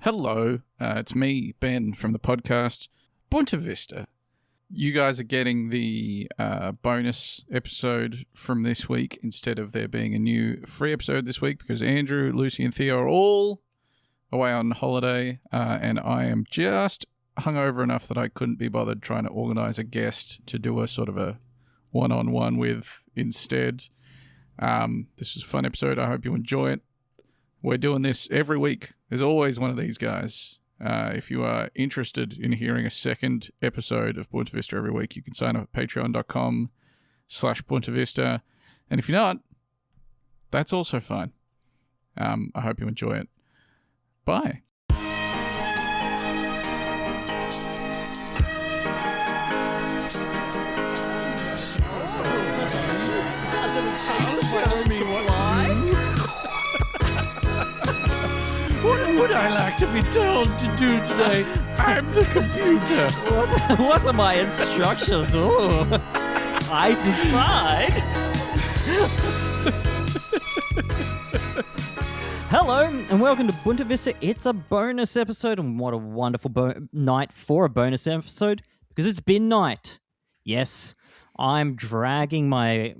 Hello, it's me, Ben, from the podcast Bunta Vista. You guys are getting the bonus episode from this week instead of there being a new free episode this week because Andrew, Lucy, and Theo are all away on holiday, and I am just hungover enough that I couldn't be bothered trying to organise a guest to do a sort of a one-on-one with instead. This was a fun episode. I hope you enjoy it. We're doing this every week. There's always one of these guys. If you are interested in hearing a second episode of Bunta Vista every week, you can sign up at patreon.com/Bunta Vista. And if you're not, that's also fine. I hope you enjoy it. Bye. What would I like to be told to do today? I'm the computer. What are my instructions? Oh, I decide. Hello and welcome to Bunta Vista. It's a bonus episode, and what a wonderful night for a bonus episode because it's bin night. Yes, I'm dragging my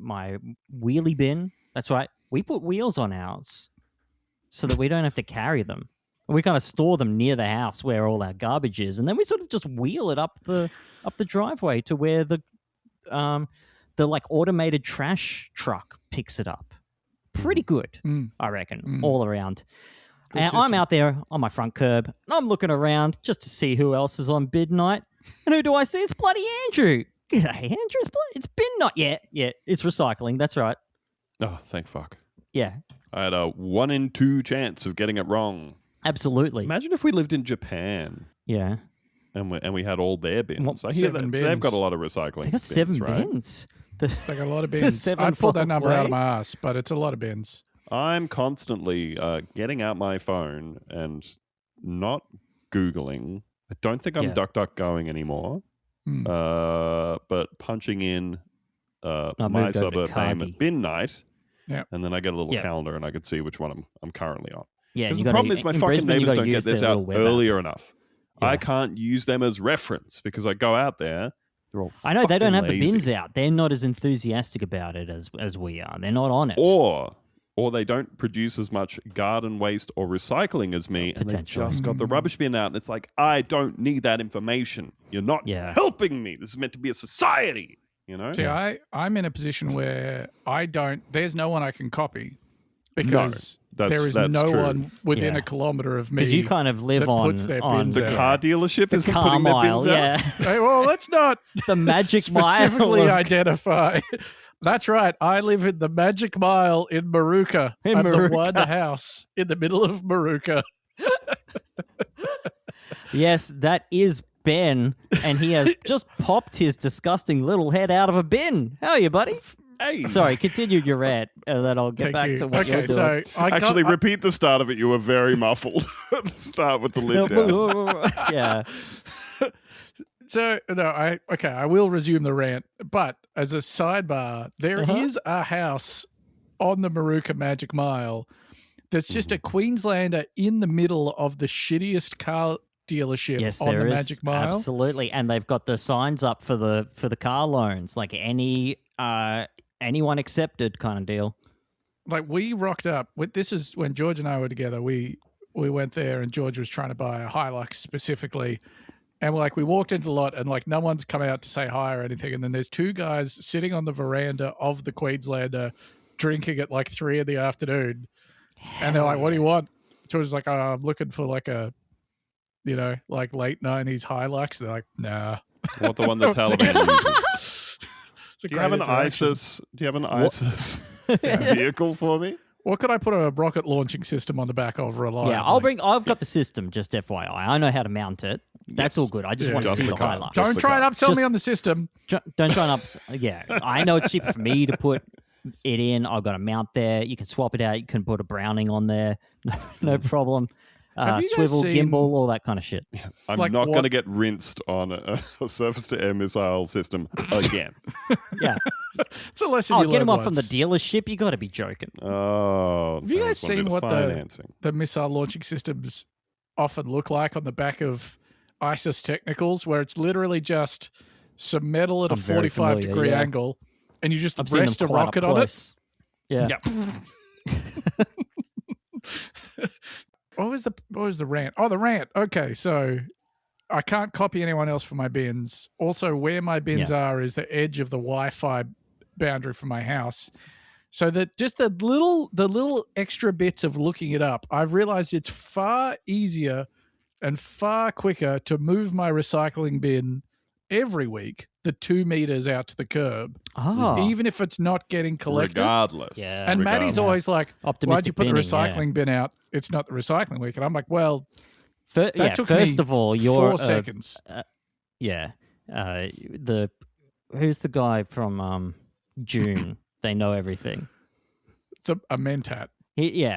wheelie bin. That's right. We put wheels on ours so that we don't have to carry them. We kind of store them near the house where all our garbage is, and then we sort of just wheel it up the driveway to where the like automated trash truck picks it up. Pretty good, I reckon, all around. And I'm out there on my front curb, and I'm looking around just to see who else is on bid night. And who do I see? It's bloody Andrew. G'day, Andrew. It's bin night. Yeah, it's recycling. That's right. Oh, thank fuck. Yeah. I had a 1 in 2 chance of getting it wrong. Absolutely. Imagine if we lived in Japan. Yeah. And we had all their bins. What, I hear 7 that bins? they've got a lot of recycling. They got bins, 7 right? bins. They got a lot of bins. I pulled that number out of my ass, but it's a lot of bins. I'm constantly getting out my phone and not Googling. I don't think I'm DuckDuckGoing anymore. But punching in my suburb name at bin night. Yeah. And then I get a little calendar and I can see which one I'm currently on. Yeah, because the problem is my fucking neighbors don't get this out earlier enough. Yeah. I can't use them as reference because I go out there. I know they don't have the bins out. They're not as enthusiastic about it as we are. They're not on it. Or they don't produce as much garden waste or recycling as me, and they've just got the rubbish bin out. And it's like, I don't need that information. You're not helping me. This is meant to be a society. You know? See, I'm in a position where there's no one I can copy because there is no one within a kilometre of me. Because you kind of live on the car dealership isn't putting their bins out. Hey, well, let's not the magic specifically identify. That's right. I live in the magic mile in Maruka. I'm the one house in the middle of Maruka. Yes, that is Ben, and he has just popped his disgusting little head out of a bin. How are you, buddy? Hey. Sorry, continue your rant, and then I'll get back to what you're doing. So repeat the start of it. You were very muffled. Start with the lid down. Yeah. So, no, I will resume the rant, but as a sidebar, there is a house on the Maruka Magic Mile that's just a Queenslander in the middle of the shittiest car dealership on the Magic Mile. Absolutely, and they've got the signs up for the car loans, like anyone accepted kind of deal. Like we rocked up. This is when George and I were together. We went there, and George was trying to buy a Hilux specifically. And we walked into the lot and no one's come out to say hi or anything. And then there's 2 guys sitting on the veranda of the Queenslander drinking at 3 in the afternoon. And they're like, what do you want? George was like, oh, I'm looking for late 90s Hilux. They're like, nah. I want the one the Taliban uses. Do you have an ISIS vehicle for me? What could I put a rocket launching system on the back of? Yeah, I've got the system, just FYI. I know how to mount it. That's all good. I just want to see the Hilux. Don't try and upsell me on the system. Don't try and Yeah, I know it's cheaper for me to put it in. I've got a mount there. You can swap it out. You can put a Browning on there. No problem. Swivel, gimbal, all that kind of shit. Yeah, I'm not going to get rinsed on a surface-to-air missile system again. Yeah. It's a lesson you learn get them off once. from the dealership. You got to be joking. Oh. Have you guys seen what the missile launching systems often look like on the back of ISIS technicals, where it's literally just some metal at a 45-degree angle, and you just rest a rocket on it. Yeah. What was the rant? Oh, the rant. Okay, so I can't copy anyone else for my bins. Also, where my bins are is the edge of the Wi-Fi boundary for my house. So that just the little extra bits of looking it up, I've realized it's far easier and far quicker to move my recycling bin every week the 2 meters out to the curb, even if it's not getting collected. Regardless. Yeah. And Maddie's always like, why'd you put the recycling bin out? It's not the recycling week. And I'm like, well, that took first me of all, you're 4 seconds. Who's the guy from June? They know everything. A mentat.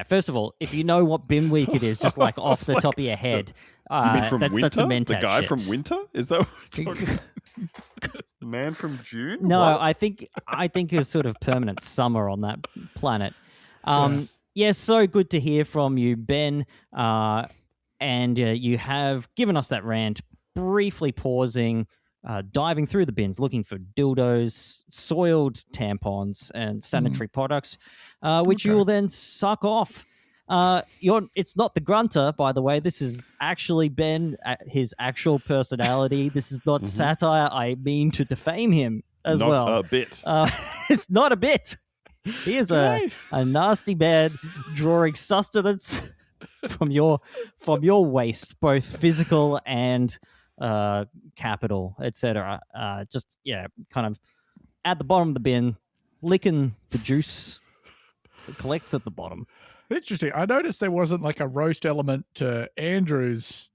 First of all, if you know what bin week it is, just like off the top of your head, you mean from that's Winter? a mentat The guy shit. from Winter? Is that what we're talking about? Man from June? No, What? I think it's sort of permanent summer on that planet. So good to hear from you, Ben. And you have given us that rant, briefly pausing, diving through the bins, looking for dildos, soiled tampons, and sanitary products, which you will then suck off. It's not the grunter, by the way. This is actually Ben, his actual personality. This is not satire. I mean to defame him as well. Not a bit. It's not a bit. He is a nasty man drawing sustenance from your waste, both physical and capital, etc. Kind of at the bottom of the bin, licking the juice that collects at the bottom. Interesting. I noticed there wasn't like a roast element to Andrew's,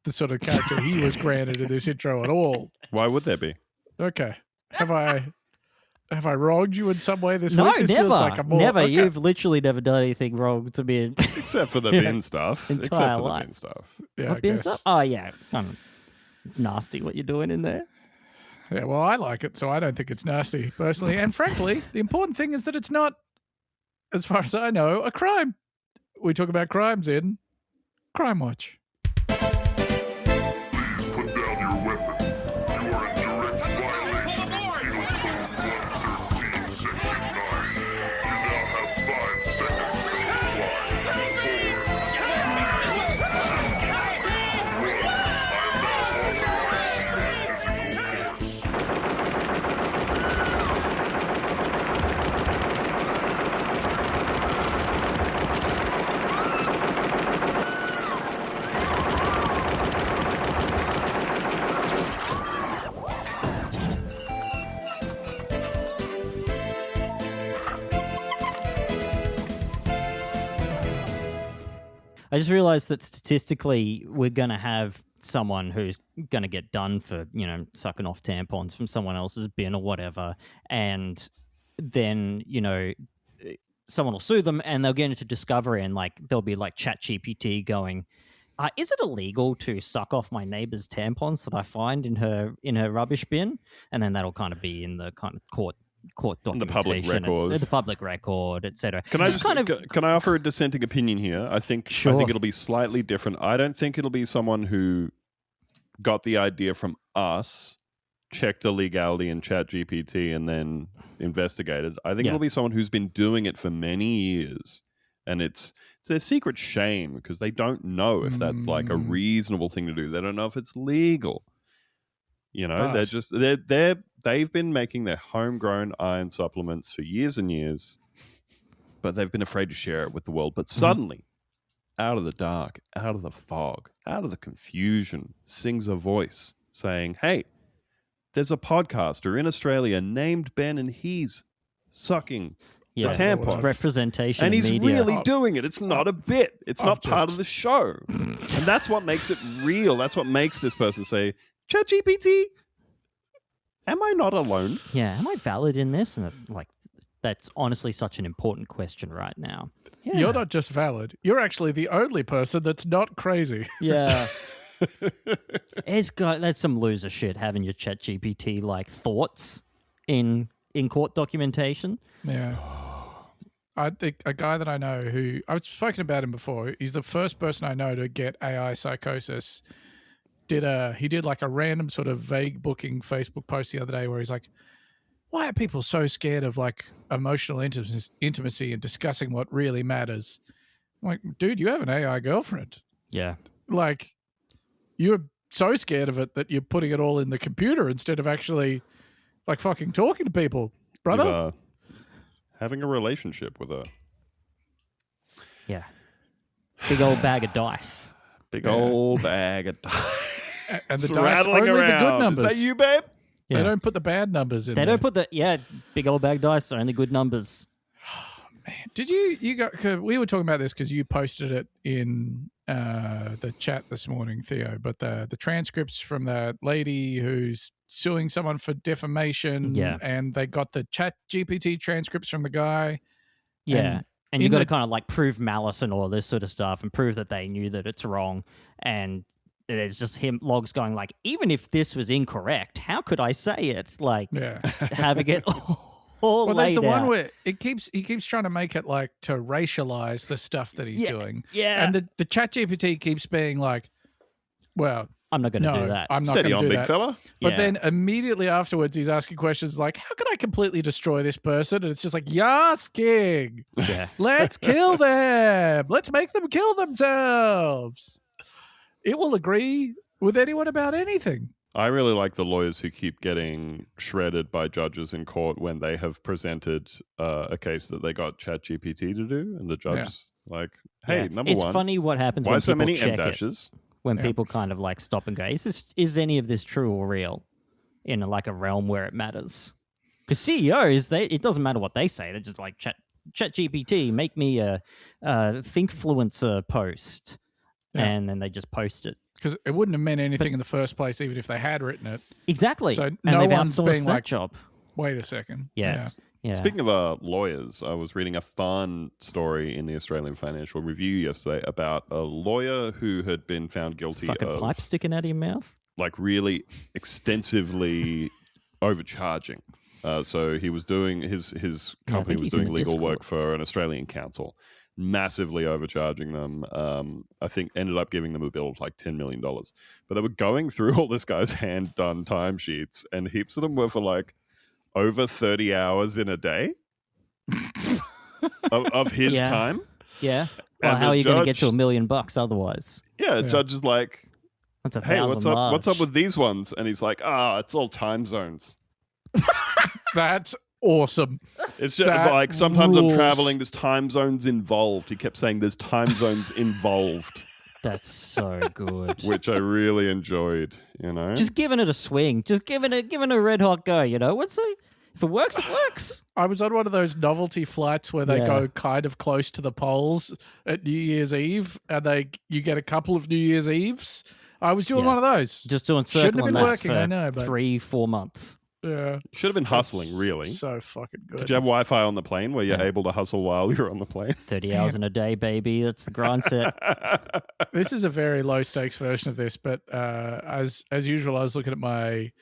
the sort of character he was granted in this intro at all. Why would there be? Okay. Have I wronged you in some way this no, week? This never. feels like a Never. Okay. You've literally never done anything wrong to me. Except for the bin stuff. Entire Except for life. the bin stuff. Yeah, bin stuff? Oh, yeah. It's nasty what you're doing in there. Yeah, well, I like it, so I don't think it's nasty, personally. And frankly, the important thing is that it's not, as far as I know, a crime. We talk about crimes in Crime Watch. Please put down your weapon. You are in direct violation of Penal Code 113, Section 9. You now have 5 seconds to comply. 4, 3, 2, 1. I am now authorized to use physical I just realized that statistically we're going to have someone who's going to get done for, sucking off tampons from someone else's bin or whatever. And then, someone will sue them and they'll get into discovery and there'll be ChatGPT going, is it illegal to suck off my neighbor's tampons that I find in her rubbish bin? And then that'll kind of be in the kind of court documentation, the public record, etc. Can I offer a dissenting opinion here? I think it'll be slightly different. I don't think it'll be someone who got the idea from us, checked the legality in ChatGPT, and then investigated. I think it'll be someone who's been doing it for many years, and it's their secret shame because they don't know if that's like a reasonable thing to do. They don't know if it's legal. They've been making their homegrown iron supplements for years and years, but they've been afraid to share it with the world. But suddenly, out of the dark, out of the fog, out of the confusion, sings a voice saying, hey, there's a podcaster in Australia named Ben and he's sucking the tampons. It's representation and he's media. really doing it. It's not a bit. It's not part of the show. And that's what makes it real. That's what makes this person say, ChatGPT, am I not alone? Yeah, am I valid in this? And that's honestly such an important question right now. Yeah. You're not just valid. You're actually the only person that's not crazy. Yeah. That's some loser shit having your ChatGPT thoughts in court documentation. Yeah. I think a guy that I know who I've spoken about him before. He's the first person I know to get AI psychosis. He did like a random sort of vague booking Facebook post the other day where he's like, "Why are people so scared of like emotional intimacy and discussing what really matters?" I'm like, dude, you have an AI girlfriend. Yeah. Like, you're so scared of it that you're putting it all in the computer instead of actually like fucking talking to people, brother. Having a relationship with her. Yeah. Big old bag of dice. Big old bag of dice. And the dice only around. the good numbers. Is that you, babe? Yeah. They don't put the bad numbers in. They don't put big old bag of dice, only good numbers. Man, did you got? Cause we were talking about this because you posted it in the chat this morning, Theo. But the transcripts from the lady who's suing someone for defamation, and they got the Chat GPT transcripts from the guy. Yeah, and you got to kind of like prove malice and all this sort of stuff, and prove that they knew that it's wrong. And there's just logs going like, even if this was incorrect, how could I say it? Like, having it all well, there's the out. one where he keeps trying to make it like to racialize the stuff that he's doing. Yeah, and the Chat GPT keeps being like, well, I'm not going to do that. I'm not going to do big that. Fella. But then immediately afterwards, he's asking questions like, how can I completely destroy this person? And it's just like, yes, King. Yeah. Let's kill them. Let's make them kill themselves. It will agree with anyone about anything. I really like the lawyers who keep getting shredded by judges in court when they have presented a case that they got ChatGPT to do. And the judge is like, hey, number one. It's funny what happens why when so people many check M-dashes? When people kind of like stop and go, is any of this true or real in like a realm where it matters? Because CEOs, it doesn't matter what they say. They're just like, Chat GPT, make me a Thinkfluencer post. Yeah. And then they just post it. Because it wouldn't have meant anything in the first place, even if they had written it. Exactly. So and no they've one's outsourced being that like, job. Wait a second. Yeah. Speaking of lawyers, I was reading a fun story in the Australian Financial Review yesterday about a lawyer who had been found guilty of pipe sticking out of your mouth, like really extensively overcharging. So he was doing his company was doing legal work for an Australian council, massively overcharging them. I think ended up giving them a bill of like $10 million. But they were going through all this guy's hand done timesheets, and heaps of them were for like over 30 hours in a day of his time. Yeah. Well, how are you going to get to $1 million otherwise? Yeah, the judge is like, that's hey, what's up with these ones? And he's like, it's all time zones. That's awesome. It's just like sometimes I'm traveling, there's time zones involved. He kept saying there's time zones involved. That's so good. Which I really enjoyed, you know. Just giving it a swing. Just giving it a red hot go, you know. If it works, it works. I was on one of those novelty flights where they go kind of close to the poles at New Year's Eve, and you get a couple of New Year's Eves. I was doing one of those. Just doing circling that for 3-4 months. Yeah. Should have been hustling, really. So fucking good. Did you have Wi-Fi on the plane where you're able to hustle while you're on the plane? 30 hours in a day, baby. That's the grind set. This is a very low stakes version of this, but as usual, I was looking at my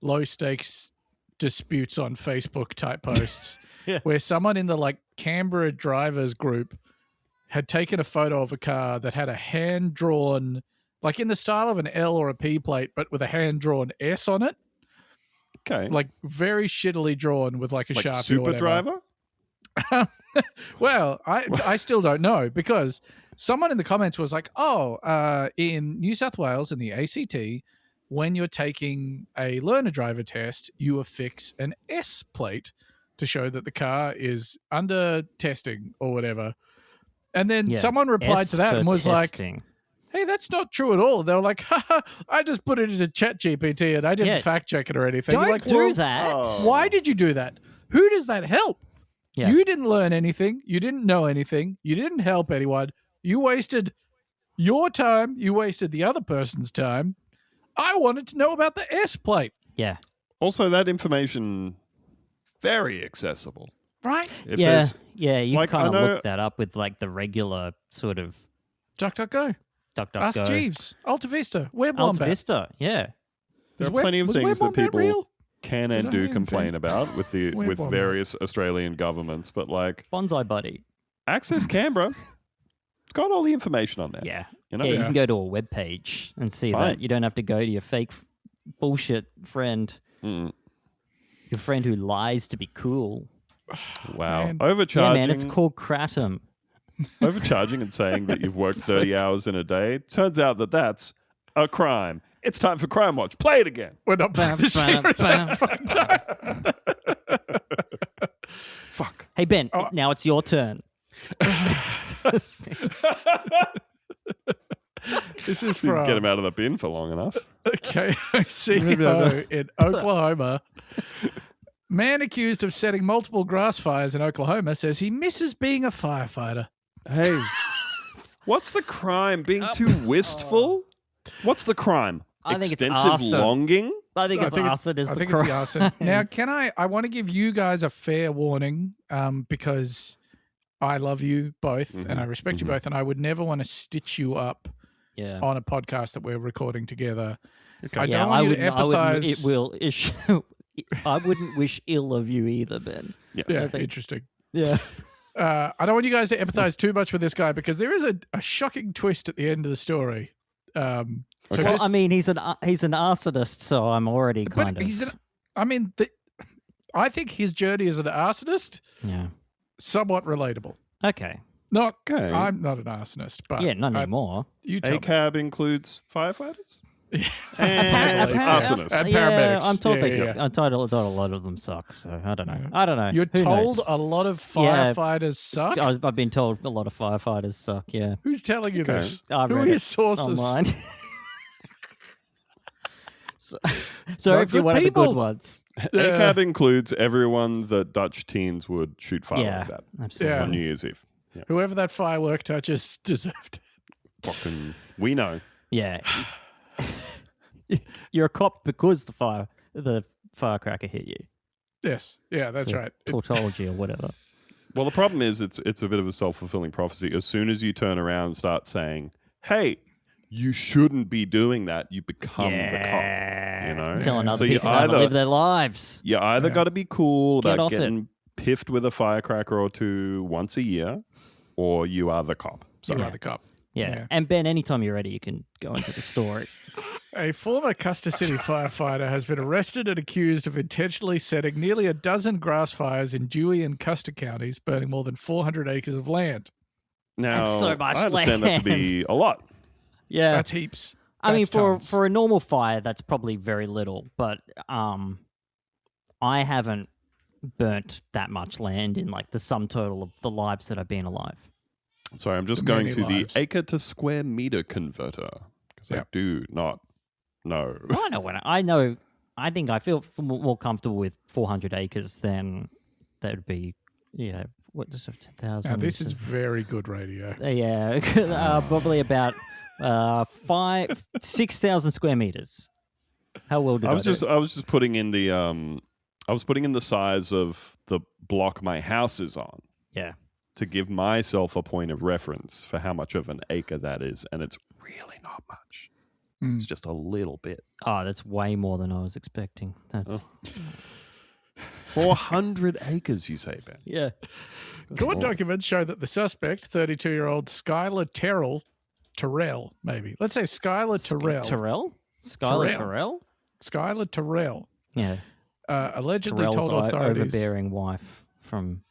low stakes disputes on Facebook type posts where someone in the like Canberra drivers group had taken a photo of a car that had a hand-drawn, like in the style of an L or a P plate, but with a hand-drawn S on it. Okay. Like very shittily drawn with like a Sharpie Super or whatever. Driver? Well, I still don't know because someone in the comments was like, in New South Wales in the ACT, when you're taking a learner driver test, you affix an S plate to show that the car is under testing or whatever. And then someone replied to that and was like, hey, that's not true at all. They were like, I just put it into ChatGPT and I didn't fact check it or anything. Don't do that. Why did you do that? Who does that help? Yeah. You didn't learn anything. You didn't know anything. You didn't help anyone. You wasted your time. You wasted the other person's time. I wanted to know about the S plate. Yeah. Also, that information, very accessible. Right? Yeah. You kind of look that up with like the regular sort of DuckDuckGo. DuckDuckGo. Ask Jeeves. Alta Vista. Web Wombat. Alta Vista, yeah. There are plenty of things that people... real? can Did and I do invent- complain about with Where with was I? various Australian governments, but like Bonsai Buddy. Access Canberra, it's got all the information on there. Yeah. You know? Yeah, you Yeah. can go to a web page and see Fine. that. You don't have to go to your fake bullshit friend. Mm. Your friend who lies to be cool. Wow. Man. Overcharging. Yeah, man, it's called Kratom. Overcharging and saying that you've worked 30 hours in a day. Turns out that that's a crime. It's time for Crime Watch. Play it again. We're not playing the Bam, series bam. that fucking time. Fuck. Hey, Ben, Oh. now it's your turn. This is Didn't from get him out of the bin for long enough. KOCO in Oklahoma. Man accused of setting multiple grass fires in Oklahoma says he misses being a firefighter. Hey, what's the crime? Being too wistful? What's the crime? I think it's Extensive arson. longing? I think it's arson is I the think crime. it's the arson. Now, I want to give you guys a fair warning because I love you both and I respect you both, and I would never want to stitch you up Yeah. on a podcast that we're recording together. I Yeah, don't want you to wouldn't- empathize. I wouldn't wish ill of you either, Ben. Yes. Yeah, I think- interesting. Yeah. I don't want you guys to empathize too much with this guy because there is a shocking twist at the end of the story. So Okay. Well, just- I mean, he's an arsonist, so I'm already kind but of. he's I think his journey as an arsonist Yeah. somewhat relatable. Okay. Not, Okay. I'm not an arsonist, but Yeah, not anymore. You tell me. ACAB includes firefighters? Apparently, And yeah. arsonists. And Yeah, paramedics. I'm told Yeah, they. yeah. I'm told a lot of them suck. So I don't know. Yeah. I don't know. You're Who told knows? a lot of Yeah. firefighters suck? I've been told a lot of firefighters suck. Yeah. Who's telling you Okay. this? I've Who are read your it sources? online. so Not if you're good one of the people. good ones. ACAB includes everyone that Dutch teens would shoot fireworks Yeah. at Absolutely. Yeah. on New Year's Eve. Whoever that firework touches deserved it. Fucking, we know. Yeah. You're a cop because the firecracker hit you. Yes. Yeah, that's So right. Tautology or whatever. Well, the problem is it's a bit of a self-fulfilling prophecy. As soon as you turn around and start saying, hey, you shouldn't be doing that, you become the cop. You know? Telling Yeah. other So you people how to either- live their lives. You either Yeah. got to be cool Get about off it. getting piffed with a firecracker or two once a year, or you are the cop. So You are the cop. Yeah. Yeah. And Ben, anytime you're ready, you can go into the story. A former Custer City firefighter has been arrested and accused of intentionally setting nearly a dozen grass fires in Dewey and Custer counties, burning more than 400 acres of land. now That's so much I understand that to be a lot. Yeah. That's heaps. I mean, That's for tons. for a normal fire, that's probably very little. But I haven't burnt that much land in like the sum total of the lives that I've been alive. Sorry, I'm just The going many to lives. the acre to square meter converter because I Yep. do not know. I know when I know. I think I feel more comfortable with 400 acres than that would be. Yeah, what just 10,000? Now, this is very good radio. Yeah, probably about 6,000 square meters. How well did I was do? just putting in the I was putting in the size of the block my house is on Yeah. to give myself a point of reference for how much of an acre that is, and it's really not much. Mm. It's just a little bit. Oh, that's way more than I was expecting. That's 400 acres, you say, Ben? yeah. Court documents show that the suspect, 32-year-old Skylar Terrell, maybe. Let's say Skylar Terrell. Terrell? Skylar Terrell. Terrell? Skylar Terrell Yeah. allegedly Terrell's told authorities. overbearing wife from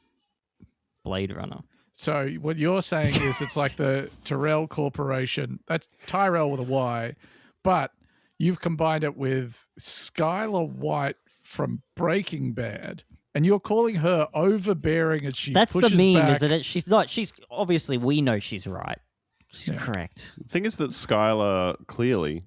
Blade Runner. So what you're saying is it's like the Tyrell Corporation. That's Tyrell with a Y, but you've combined it with Skylar White from Breaking Bad, and you're calling her overbearing as she That's the pushes meme, back. isn't it? She's not. She's obviously we know she's right. She's Yeah. correct. The thing is that Skylar clearly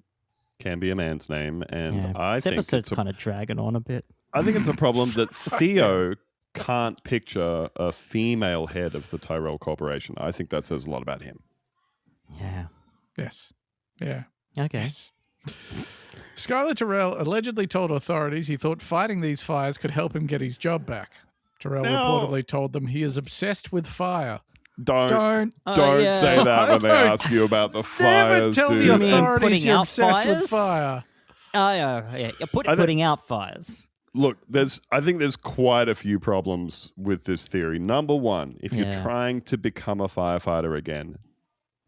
can be a man's name, and Yeah. I This think episode's it's a, kind of dragging on a bit. I think it's a problem that Theo can't picture a female head of the Tyrell Corporation. I think that says a lot about him. Yeah. Yes. Yeah. Okay. Yes. Skylar Terrell allegedly told authorities he thought fighting these fires could help him get his job back. Terrell Now- reportedly told them he is obsessed with fire. Don't Oh, yeah. say that when they Don't. ask you about the Never fires, tell dude. the You mean authorities putting you're out obsessed with fires? fire. Oh yeah. You're I think- putting out fires. Look, I think there's quite a few problems with this theory. Number one, if you're trying to become a firefighter again,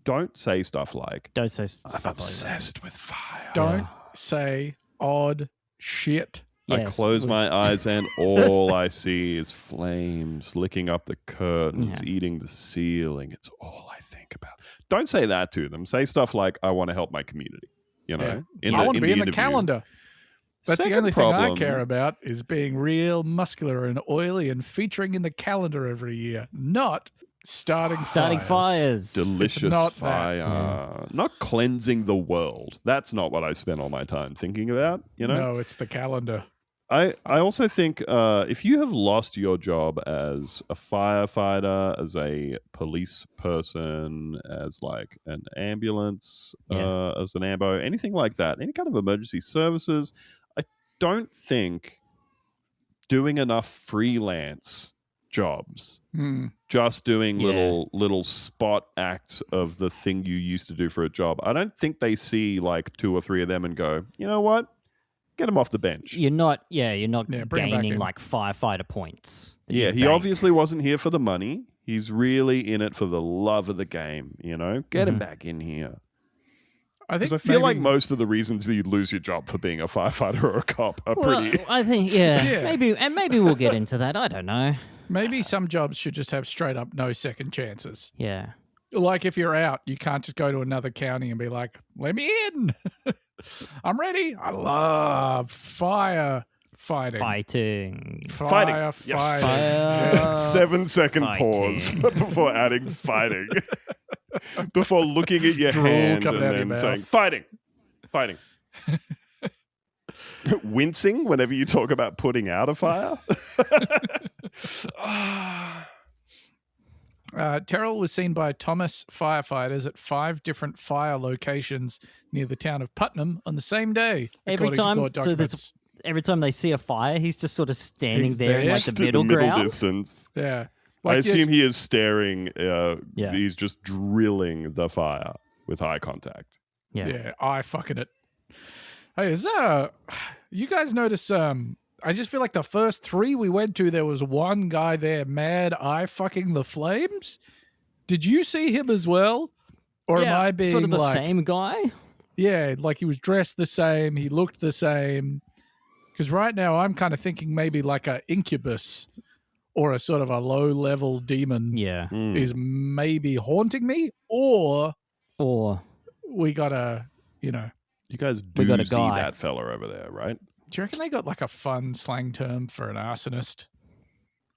don't say stuff like, Don't say stuff I'm obsessed with fire. Don't say odd shit. I close my eyes and all I see is flames licking up the curtains, eating the ceiling. It's all I think about. Don't say that to them. Say stuff like, I want to help my community. You know, I want to be in the interview. calendar. That's Second the only problem, thing I care about is being real muscular and oily and featuring in the calendar every year, not starting fires. Delicious fire. Not cleansing the world. That's not what I spend all my time thinking about, you know? No, it's the calendar. I also think if you have lost your job as a firefighter, as a police person, as like an ambulance, as an ambo, anything like that, any kind of emergency services, I don't think doing enough freelance jobs, just doing little spot acts of the thing you used to do for a job, I don't think they see like 2 or 3 of them and go, you know what? Get him off the bench. You're not gaining in. like firefighter points. Yeah, he obviously wasn't here for the money. He's really in it for the love of the game, you know? Get him back in here. I feel like most of the reasons that you lose your job for being a firefighter or a cop are pretty... I think, maybe we'll get into that. I don't know. Maybe some jobs should just have straight up no second chances. Yeah. Like if you're out, you can't just go to another county and be like, let me in. I'm ready. I love firefighting. Fighting. Fighting. Yes. Fire. 7-second Fighting. pause before adding fighting. Before looking at your hand coming out of and your then mouth. saying, fighting. Wincing whenever you talk about putting out a fire. Terrell was seen by Thomas firefighters at 5 different fire locations near the town of Putnam on the same day. Every time they see a fire, he's just sort of standing there in like the middle ground. Distance. Yeah. I assume he is staring. He's just drilling the fire with eye contact. Yeah. Eye fucking it. Hey, you guys notice? I just feel like the first 3 we went to, there was one guy there, mad eye fucking the flames. Did you see him as well, or am I being sort of the like, same guy? Yeah, like he was dressed the same, he looked the same. Because right now I'm kind of thinking maybe like a incubus or a sort of a low-level demon is maybe haunting me, or we gotta, You guys do see that fella over there, right? Do you reckon they got like a fun slang term for an arsonist?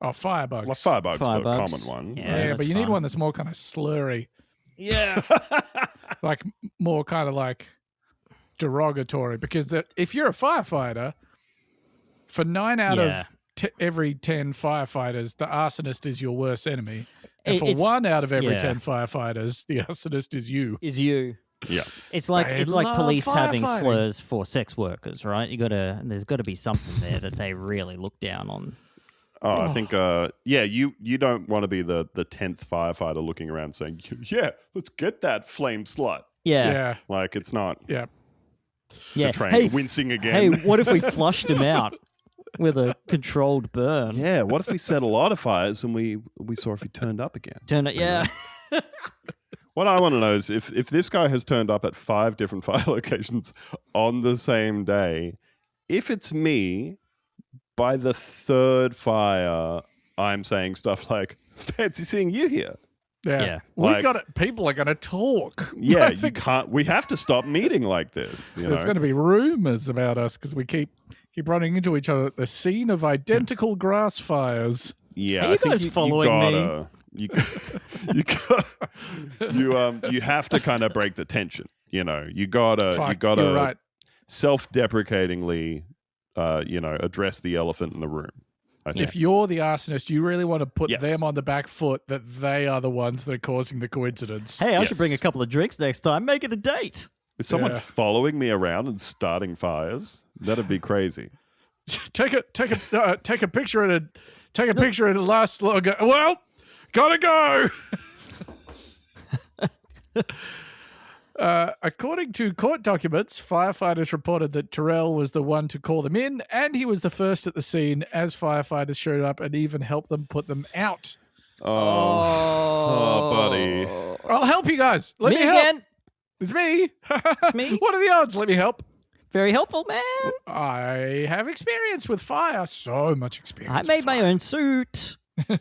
Oh, firebugs. Well, firebug's the common one. Yeah, but you need one that's more kind of slurry. Yeah. Like more kind of like derogatory. Because if you're a firefighter, for 9 out of every 10 firefighters, the arsonist is your worst enemy. And for 1 out of every 10 firefighters, the arsonist is you. Yeah. It's like police having slurs for sex workers, right? There's gotta be something there that they really look down on. I think you don't want to be the 10th firefighter looking around saying, yeah, let's get that flame slut. Yeah. Like it's not Yeah. Yeah. train wincing again. Hey, what if we flushed him out with a controlled burn? Yeah, what if we set a lot of fires and we saw if he turned up again? What I want to know is if this guy has turned up at 5 different fire locations on the same day, if it's me, by the 3rd fire, I'm saying stuff like, fancy seeing you here. Yeah. We got it. People are going to talk. Yeah, we have to stop meeting like this. There's going to be rumors about us because we keep running into each other at the scene of identical grass fires. Yeah, are you guys following me? You have to kind of break the tension. You gotta self-deprecatingly, address the elephant in the room. If you're the arsonist, you really want to put them on the back foot that they are the ones that are causing the coincidence. Hey, I should bring a couple of drinks next time. Make it a date. Is someone following me around and starting fires? That'd be crazy. Take a picture at the last logo. Well, gotta go. According to court documents, firefighters reported that Terrell was the one to call them in, and he was the first at the scene as firefighters showed up and even helped them put them out. Oh, buddy. I'll help you guys. Let me help. Again. It's me. Me? What are the odds? Let me help. Very helpful, man. I have experience with fire. So much experience. I made my own suit. A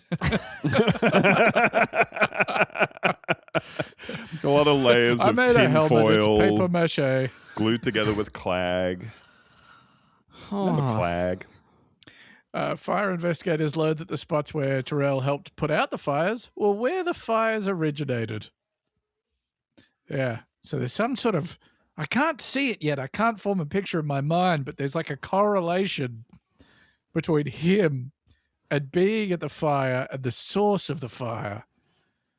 lot of layers I of made a tin helmet. foil It's paper mache. glued together with clag. Remember clag? Fire investigators learned that the spots where Terrell helped put out the fires were where the fires originated. Yeah. So there's some sort of... I can't see it yet. I can't form a picture in my mind, but there's like a correlation between him and being at the fire and the source of the fire.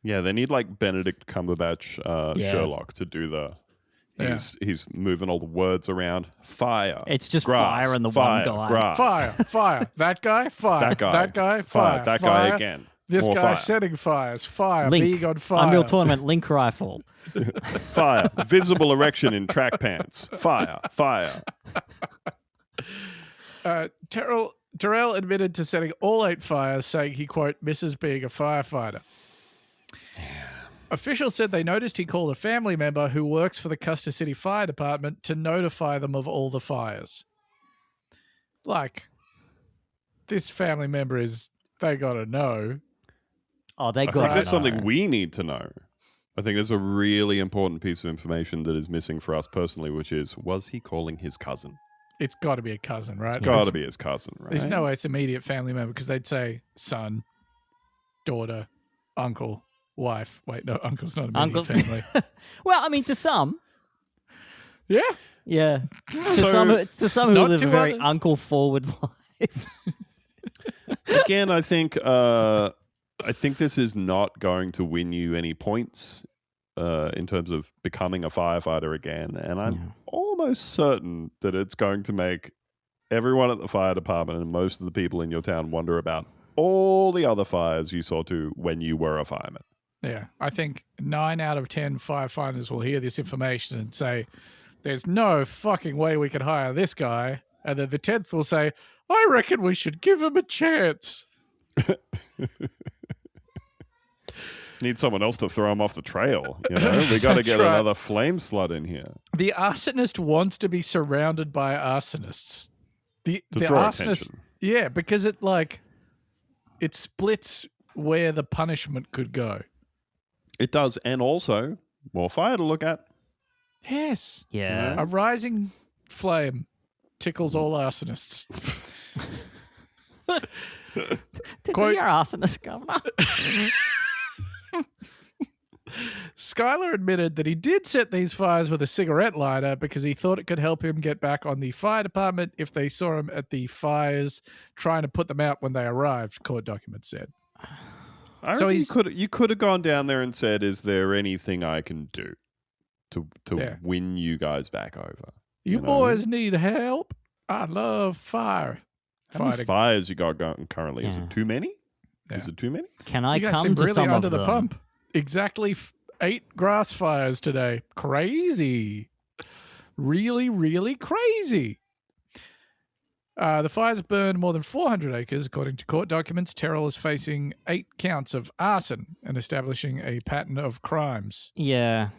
Yeah, they need like Benedict Cumberbatch Sherlock to do the... He's moving all the words around. Fire. It's just grass, fire and the fire, one guy. Grass. Fire. That guy, fire. That guy. That guy, fire. That fire. guy again. This More guy fire. setting fires. Fire. Link. Being on fire. Unreal Tournament Link Rifle. Fire. Visible erection in track pants. Fire. Terrell admitted to setting all 8 fires, saying he, quote, misses being a firefighter. Officials said they noticed he called a family member who works for the Custer City Fire Department to notify them of all the fires. Like, this family member is, they gotta know. Oh, they I got think it. there's something we need to know. I think there's a really important piece of information that is missing for us personally, which is, was he calling his cousin? It's got to be a cousin, right? It's got to be his cousin, right? There's no way it's immediate family member because they'd say son, daughter, uncle, wife. Wait, no, uncle's not immediate family. Well, I mean, to some. Yeah. Yeah. So, to some who not live a to very others. uncle-forward life. Again, I think this is not going to win you any points in terms of becoming a firefighter again, and I'm almost certain that it's going to make everyone at the fire department and most of the people in your town wonder about all the other fires you saw to when you were a fireman. Yeah. I think 9 out of 10 firefighters will hear this information and say, there's no fucking way we could hire this guy. And then the 10th will say, I reckon we should give him a chance. Need someone else to throw him off the trail. You know, we got to That's get right. another flame slut in here The arsonist wants to be surrounded by arsonists. The draw arsonist, attention. yeah, because it splits where the punishment could go. It does, and also more fire to look at. Yes, Yeah. a rising flame tickles all arsonists. To Quote- be your arsonist, Governor. Skylar admitted that he did set these fires with a cigarette lighter because he thought it could help him get back on the fire department if they saw him at the fires trying to put them out when they arrived, court documents said. So he's- you could have gone down there and said, "Is there anything I can do to Yeah. win you guys back over?" You know? boys need help? I love fire. How many Fighting. fires you got going currently? Is Yeah. it too many? Yeah. Is it too many? Can I You guys come seem to really some under of the them? pump. Exactly 8 grass fires today. Crazy. Really, really crazy. The fires burned more than 400 acres. According to court documents, Terrell is facing 8 counts of arson and establishing a pattern of crimes. Yeah.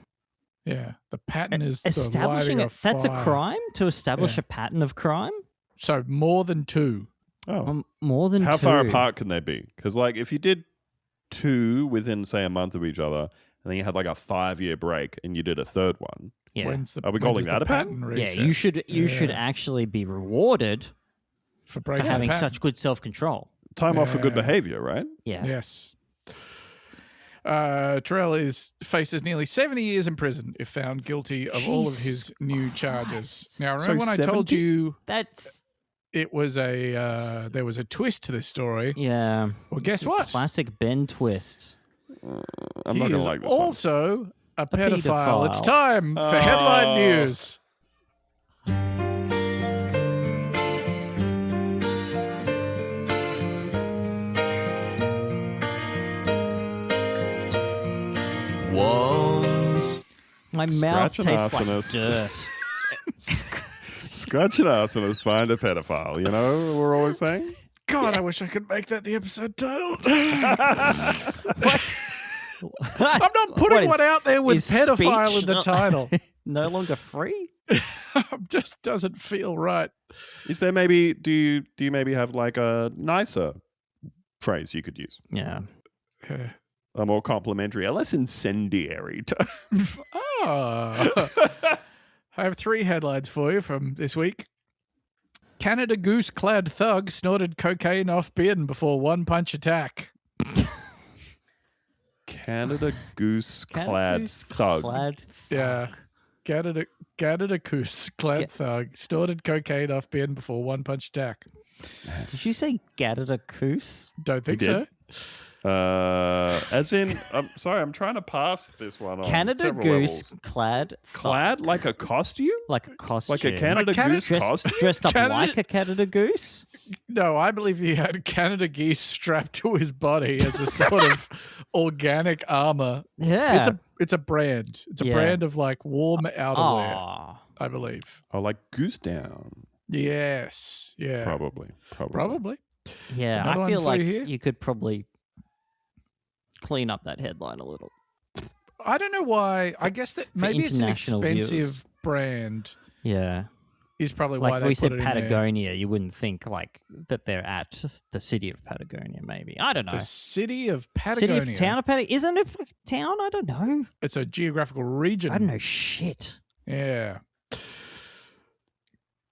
Yeah, the pattern is the Establishing lighting it. of That's a fire. crime? To establish Yeah. a pattern of crime? So more than 2. Oh, More than how 2. far apart can they be? Because like if you did 2 within say a month of each other, and then you had like a 5-year break, and you did a third one, Yeah. Are Are we calling that a pattern? Yeah, reset? you should Yeah. actually be rewarded for for breaking the having pattern. such good self-control. time off for good Yeah. behavior, right? Yeah. Yes. Terrell faces nearly 70 years in prison if found guilty of all of his new charges. Now, remember when I told 70? you That's it was there was a twist to this story? yeah. Well, guess what? Classic Ben twist. I'm He not going is to like this one. also a pedophile. pedophile. It's time for headline news. Once My mouth Scratch an tastes like arsonist. dirt. Scratch an arsonist, find a pedophile. You know what we're always saying? God, I wish I could make that the episode title. I'm not putting one out there with pedophile in the title. No longer free? Just doesn't feel right. Is there maybe, do you maybe have like a nicer phrase you could use? Yeah. A more complimentary, a less incendiary term. I have 3 headlines for you from this week. Canada Goose-clad thug snorted cocaine off bin before one-punch attack. Canada Goose-clad thug. Yeah. Canada Goose-clad thug snorted cocaine off bin before one-punch attack. Did you say Canada Goose? Don't think You so. did? As in, I'm sorry, I'm trying to pass this one on. Canada several Goose levels. clad Like a costume? like a costume. Like a Canada Goose costume? Dressed up Canada- like a Canada Goose? No, I believe he had Canada geese strapped to his body as a sort of organic armor. Yeah. It's a brand. It's a Yeah. brand of like warm outerwear, Aw. I believe. Oh, like Goose Down. Yes. Yeah. Probably. Yeah, Another I one feel for like you here? you could probably clean up that headline a little. I don't know why. I guess that maybe it's an international expensive viewers. brand Yeah. is probably why Like they if we put said it in there. Patagonia, you wouldn't think like that they're at the city of Patagonia, maybe. I don't know. The city of Patagonia. City of town of Patagonia. Isn't it a town? I don't know. It's a geographical region. I don't know shit. Yeah.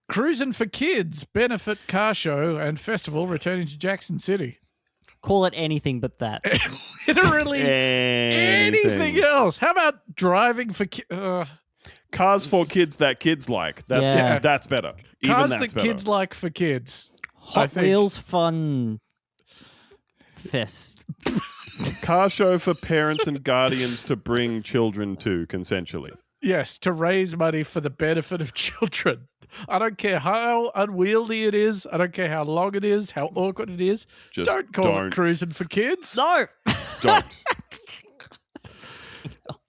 Cruising for Kids benefit car show and festival returning to Jackson City. Call it anything but that. Literally anything else. How about driving for kids? Cars for kids that kids like. That's Yeah. that's better. Even Cars that's that better. kids like for kids. I Hot think. Wheels Fun Fest. Car show for parents and guardians to bring children to consensually. Yes, to raise money for the benefit of children. I don't care how unwieldy it is. I don't care how long it is, how awkward it is. Just Don't call it cruising for kids. No. Don't.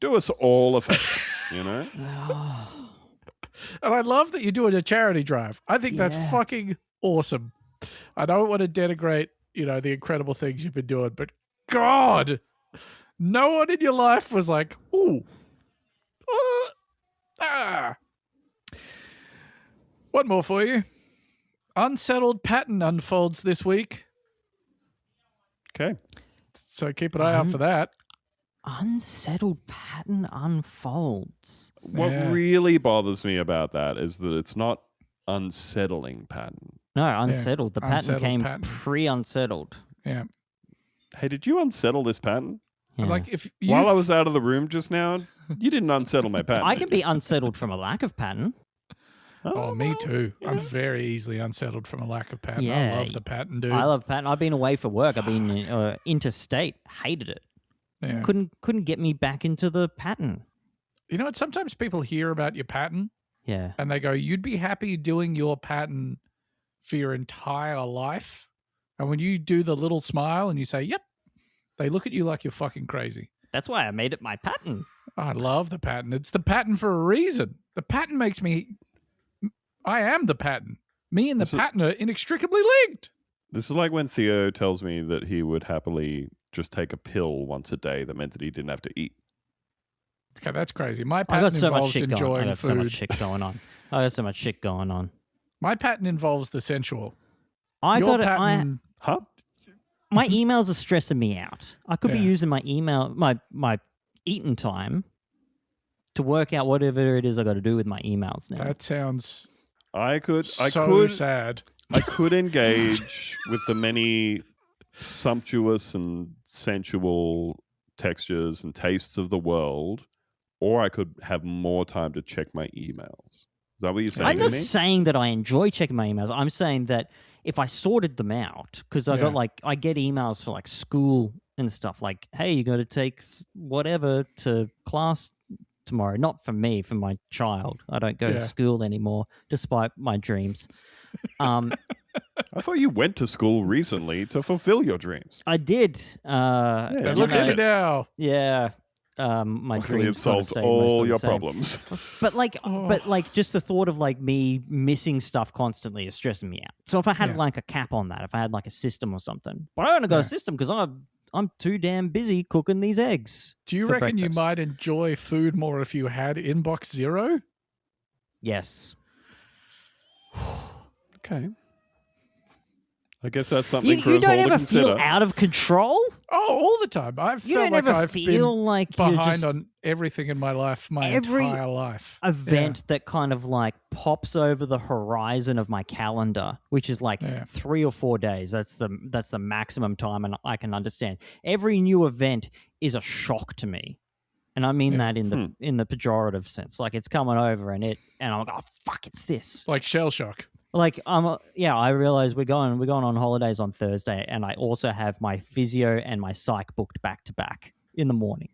Do us all a favor, you know? And I love that you're doing a charity drive. I think that's Yeah. fucking awesome. I don't want to denigrate, the incredible things you've been doing, but God, no one in your life was like, ooh. One more for you. Unsettled pattern unfolds this week. Okay. So keep an eye out for that. Unsettled pattern unfolds. What Yeah. really bothers me about that is that it's not unsettling pattern. No, unsettled. The pattern unsettled came pattern. pre-unsettled. Yeah. Hey, did you unsettle this pattern? Yeah. Like if you While I was out of the room just now, you didn't unsettle my pattern. I did can you? be unsettled from a lack of pattern. Oh, me too. I'm very easily unsettled from a lack of pattern. Yeah. I love the pattern, dude. I love pattern. I've been away for work. I've been interstate. Hated it. Yeah. Couldn't get me back into the pattern. You know what? Sometimes people hear about your pattern Yeah. and they go, you'd be happy doing your pattern for your entire life. And when you do the little smile and you say, yep, they look at you like you're fucking crazy. That's why I made it my pattern. I love the pattern. It's the pattern for a reason. The pattern makes me... I am the pattern. Me and the pattern are inextricably linked. This is like when Theo tells me that he would happily just take a pill once a day that meant that he didn't have to eat. Okay, that's crazy. My I pattern got so much involves shit going. I enjoying got food. so much shit going on. I got so much shit going on. My pattern involves the sensual. I Your got it. pattern... Huh? My emails are stressing me out. I could be Yeah. using my email, my eating time to work out whatever it is I got to do with my emails now. That sounds I could sad. I could engage with the many sumptuous and sensual textures and tastes of the world, or I could have more time to check my emails. Is that what you're saying I'm to not me? saying that I enjoy checking my emails. I'm saying that if I sorted them out, because I got I get emails for like school and stuff like, hey, you got to take whatever to class tomorrow. Not for me, for my child. I don't go to school anymore, despite my dreams. I thought you went to school recently to fulfill your dreams. I did. And look at you now. Yeah. my Luckily, dreams it kind of solves stayed all mostly the your same. problems. But just the thought of like me missing stuff constantly is stressing me out. So if I had like a cap on that, if I had like a system or something, but I don't got a system because I'm too damn busy cooking these eggs. Do you reckon you might enjoy food more if you had Inbox Zero? Yes. Okay. I guess that's something for You us don't all to ever consider. feel out of control? Oh, all the time. I've You felt don't like ever I've feel been like you're behind just on everything in my life, my every entire life. event that kind of like pops over the horizon of my calendar, which is like 3 or 4 days. That's the maximum time, and I can understand. Every new event is a shock to me, and I mean that in the pejorative sense. Like it's coming over, and I'm like, oh fuck, it's this. Like shell shock. Like I realize we're going on holidays on Thursday, and I also have my physio and my psych booked back to back in the morning.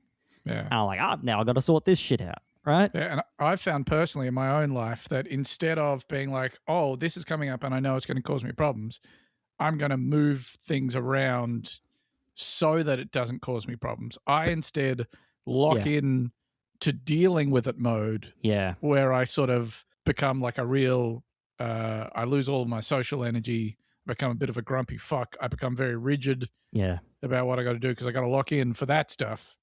Yeah. And I'm like, now I got to sort this shit out, right? Yeah, and I've found personally in my own life that instead of being like, oh, this is coming up and I know it's going to cause me problems, I'm going to move things around so that it doesn't cause me problems. I instead lock in to dealing with it mode. Yeah. Where I sort of become like a real, I lose all of my social energy, become a bit of a grumpy fuck. I become very rigid about what I got to do because I got to lock in for that stuff.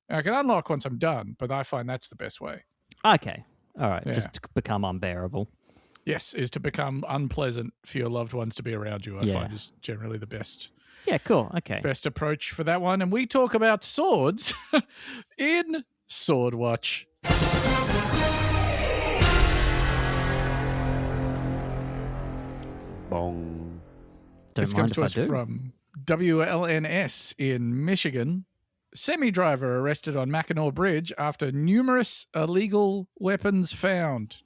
And I can unlock once I'm done, but I find that's the best way. Okay. All right. Just to become unbearable. Yes, is to become unpleasant for your loved ones to be around you, I find is generally the best. Yeah, cool. Okay. Best approach for that one. And we talk about swords in Sword Watch. Bong. This comes to us from WLNS in Michigan. Semi-driver arrested on Mackinac Bridge after numerous illegal weapons found.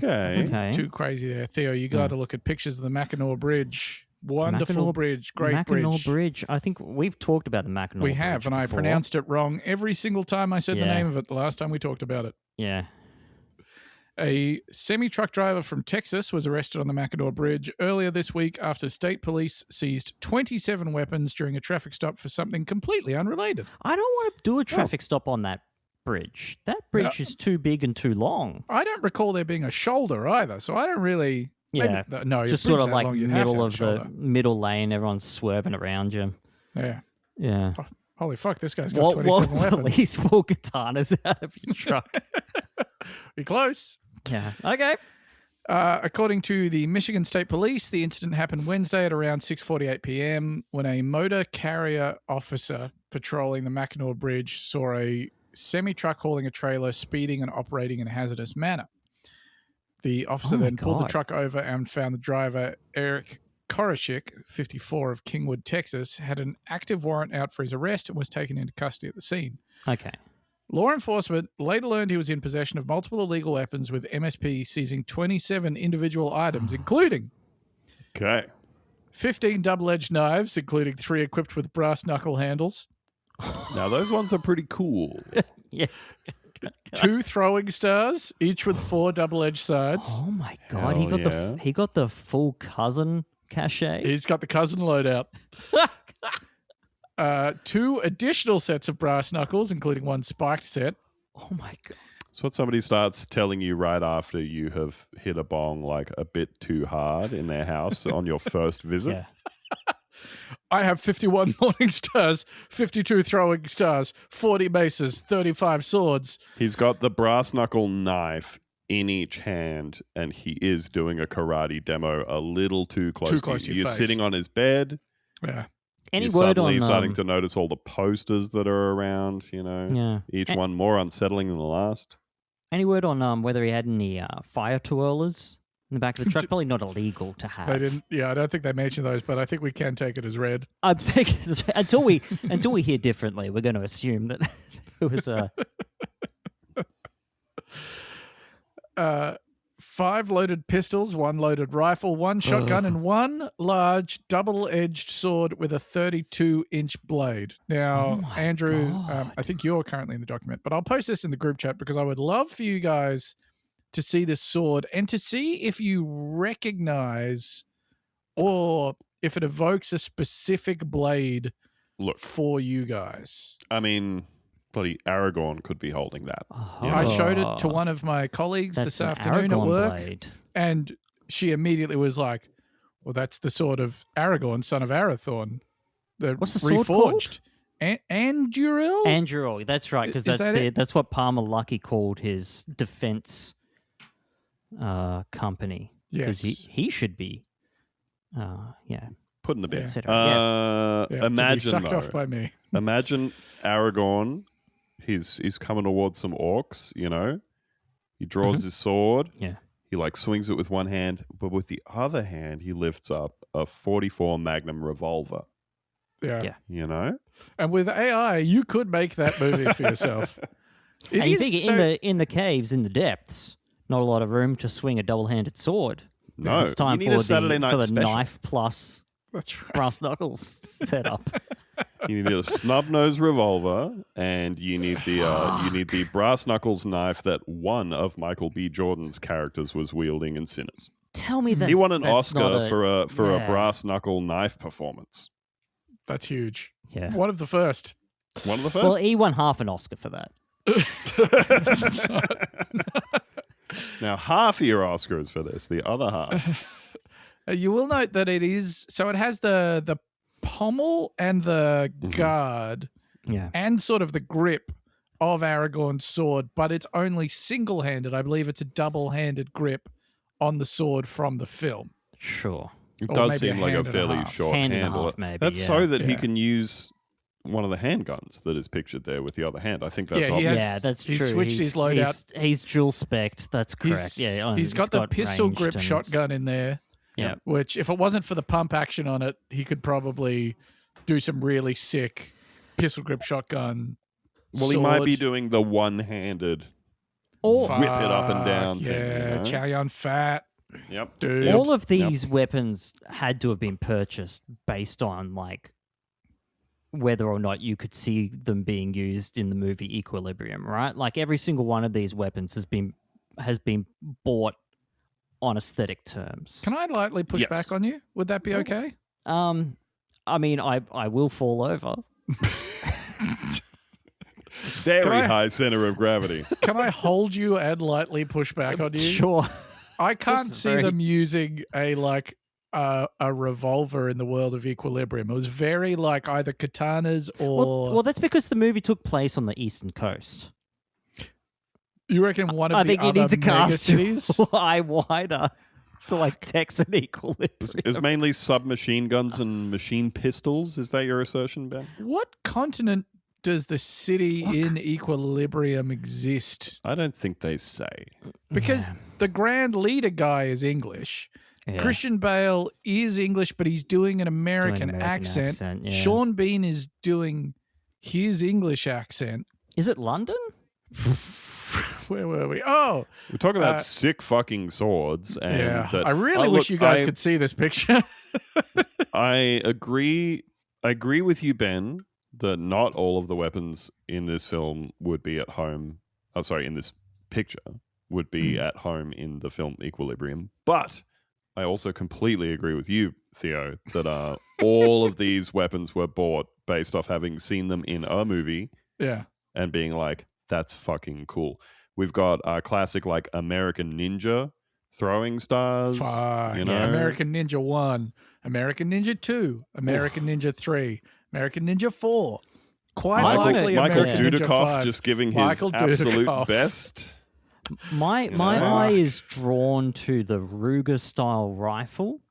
Okay. Too crazy there. Theo, you got to look at pictures of the Mackinac Bridge. Wonderful bridge. Great Mackinac Bridge. I think we've talked about the Mackinac Bridge. We have, and I pronounced it wrong every single time I said the name of it the last time we talked about it. Yeah. A semi-truck driver from Texas was arrested on the Mackinac Bridge earlier this week after state police seized 27 weapons during a traffic stop for something completely unrelated. I don't want to do a traffic stop on that bridge. That bridge is too big and too long. I don't recall there being a shoulder either, so I don't really... Yeah, no, just sort of like middle of the middle lane, everyone's swerving around you. Yeah. Yeah. Oh, holy fuck, this guy's got 27 weapons. Police pull katanas out of your truck. You're close. Yeah. Okay. According to the Michigan State Police, the incident happened Wednesday at around 6:48 p.m. when a motor carrier officer patrolling the Mackinac Bridge saw a semi-truck hauling a trailer speeding and operating in a hazardous manner. The officer then pulled the truck over and found the driver, Eric Korashik, 54, of Kingwood, Texas, had an active warrant out for his arrest and was taken into custody at the scene. Okay. Law enforcement later learned he was in possession of multiple illegal weapons, with MSP seizing 27 individual items, including 15 double-edged knives, including 3 equipped with brass knuckle handles. Now, those ones are pretty cool. Yeah. 2 throwing stars, each with 4 double-edged sides. Oh my god, he got the full cousin cachet. He's got the cousin loadout. 2 additional sets of brass knuckles, including 1 spiked set. Oh my god. It's what somebody starts telling you right after you have hit a bong like a bit too hard in their house on your first visit. Yeah. I have 51 morning stars, 52 throwing stars, 40 maces, 35 swords. He's got the brass knuckle knife in each hand, and he is doing a karate demo a little too close to you. You're sitting on his bed. Yeah. Any You're word suddenly on starting to notice all the posters that are around, each one more unsettling than the last. Any word on whether he had any fire twirlers in the back of the truck? Probably not illegal to have. They didn't. Yeah, I don't think they mentioned those, but I think we can take it as read. I'm taking until we hear differently, we're going to assume that it was a 5 loaded pistols, 1 loaded rifle, 1 shotgun, and 1 large double-edged sword with a 32-inch blade. Now, Andrew, I think you're currently in the document, but I'll post this in the group chat because I would love for you guys to see this sword and to see if you recognize or if it evokes a specific blade for you guys. I mean, bloody Aragorn could be holding that. Oh, You know? I showed it to one of my colleagues that's this an afternoon at Aragorn work, blade. and she immediately was like, "Well, that's the sword of Aragorn, son of Arathorn, the What's the sword reforged." Anduril? Anduril, that's right, because Is that it? that's what Palmer Luckey called his defense company. Yes. Because he should be, Put in the bin. etc. Yeah, to be Imagine sucked though, off by me. imagine Aragorn. He's coming towards some orcs. You know, he draws his sword. Yeah. He like swings it with one hand, but with the other hand, he lifts up a 44 Magnum revolver. Yeah. You know, And with AI, you could make that movie for yourself. It And you is think so- in the caves, in the depths, not a lot of room to swing a double-handed sword. no, It's time you need for a Saturday the, night for the special. knife plus That's right. brass knuckles setup. You need a snub nose revolver, and you need the brass knuckles knife that one of Michael B. Jordan's characters was wielding in Sinners. Tell me that He won an that's not Oscar for a yeah. brass knuckle knife performance. That's huge. Yeah. One of the first. One of the first. Well, he won half an Oscar for that. Now, half of your Oscar is for this. The other half. You will note that it is so. It has the pommel and the guard Yeah. and sort of the grip of Aragorn's sword, but it's only single-handed. I believe it's a double-handed grip on the sword from the film. Sure. It Or does maybe a seem like a hand and a fairly half. short Hand and a handle. half, maybe, That's yeah. so that he Yeah. can use one of the handguns that is pictured there with the other hand. I think that's Yeah, he obvious. has- Yeah, that's he's true. switched his loadout. He's dual spec'd. That's correct. Yeah, He's got the pistol ranged grip and- shotgun in there. Yeah. Which, if it wasn't for the pump action on it, he could probably do some really sick pistol grip shotgun. Well, he might be sword. doing the one-handed All, whip it up and down Fuck, thing. Yeah, You know? Chow Yun Fat, Yep. dude. Yep. all of these weapons had to have been purchased based on like whether or not you could see them being used in the movie Equilibrium, right? Like every single one of these weapons has been bought on aesthetic terms. Can I lightly push Yes. back on you? Would that be okay? I mean, I will fall over. Very I- high center of gravity. Can I hold you and lightly push back on you? Sure. I can't That's see very- them using a revolver in the world of Equilibrium. It was very like either katanas or. Well, that's because the movie took place on the Eastern Coast. You reckon one of I the think you other need to mega cast cities? your eye wider to like Texan Equilibrium. It's mainly submachine guns and machine pistols. Is that your assertion, Ben? What continent does the city in Equilibrium exist? I don't think they say. Because Yeah. the Grand Leader guy is English. Yeah. Christian Bale is English, but he's doing an American, American accent. accent, yeah. Sean Bean is doing his English accent. Is it London? Where were we? Oh, We're talking about sick fucking swords. And yeah. that, I really wish look, you guys could see this picture. I agree. I agree with you, Ben, that not all of the weapons in this film would be at home. Oh, sorry, in this picture would be at home in the film Equilibrium. But I also completely agree with you, Theo, that all of these weapons were bought based off having seen them in a movie Yeah. and being like, that's fucking cool. We've got our classic like American Ninja throwing stars. Fuck. You know? Yeah. American Ninja 1, American Ninja 2, American Ninja 3, American Ninja 4. Quite likely Michael American Ninja Dudikoff 5. just giving his Michael absolute Dudikoff. best. My Yeah. eye is drawn to the Ruger style rifle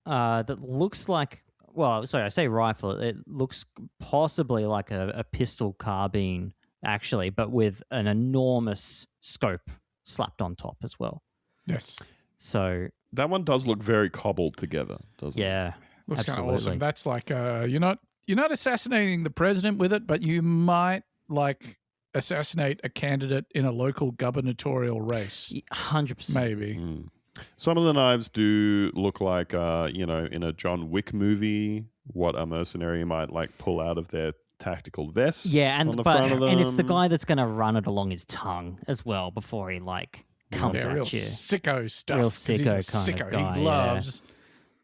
that looks like, well, sorry, I say rifle. It looks possibly like a pistol carbine, actually, but with an enormous scope slapped on top as well. Yes. So, That one does look very cobbled together, doesn't it? yeah, Looks kind of absolutely. awesome. That's like you're not assassinating the president with it, but you might like assassinate a candidate in a local gubernatorial race. 100%. Maybe. Mm. Some of the knives do look like, in a John Wick movie, what a mercenary might like pull out of their tactical vest. Yeah, on and the but front of them. and it's the guy that's going to run it along his tongue as well before he like comes Yeah, at real you. sicko stuff. Real 'cause he's a sicko kind of sicko. guy, He yeah. loves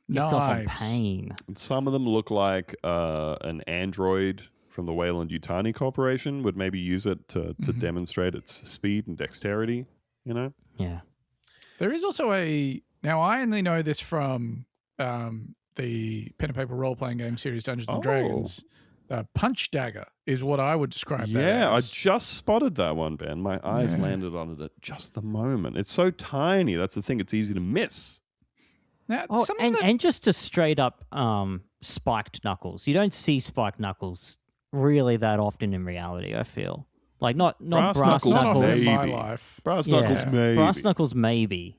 Gets off on knives. pain. Some of them look like an android from the Weyland-Yutani Corporation would maybe use it to demonstrate its speed and dexterity, you know? Yeah. There is also now I only know this from the pen and paper role-playing game series Dungeons and Dragons. Punch dagger is what I would describe that as. I just spotted that one, Ben. My eyes landed on it at just the moment. It's so tiny. That's the thing. It's easy to miss. Now, and just to straight up spiked knuckles. You don't see spiked knuckles really that often in reality, I feel. Like not brass knuckles. Not often in my life. Brass knuckles maybe. Brass knuckles maybe.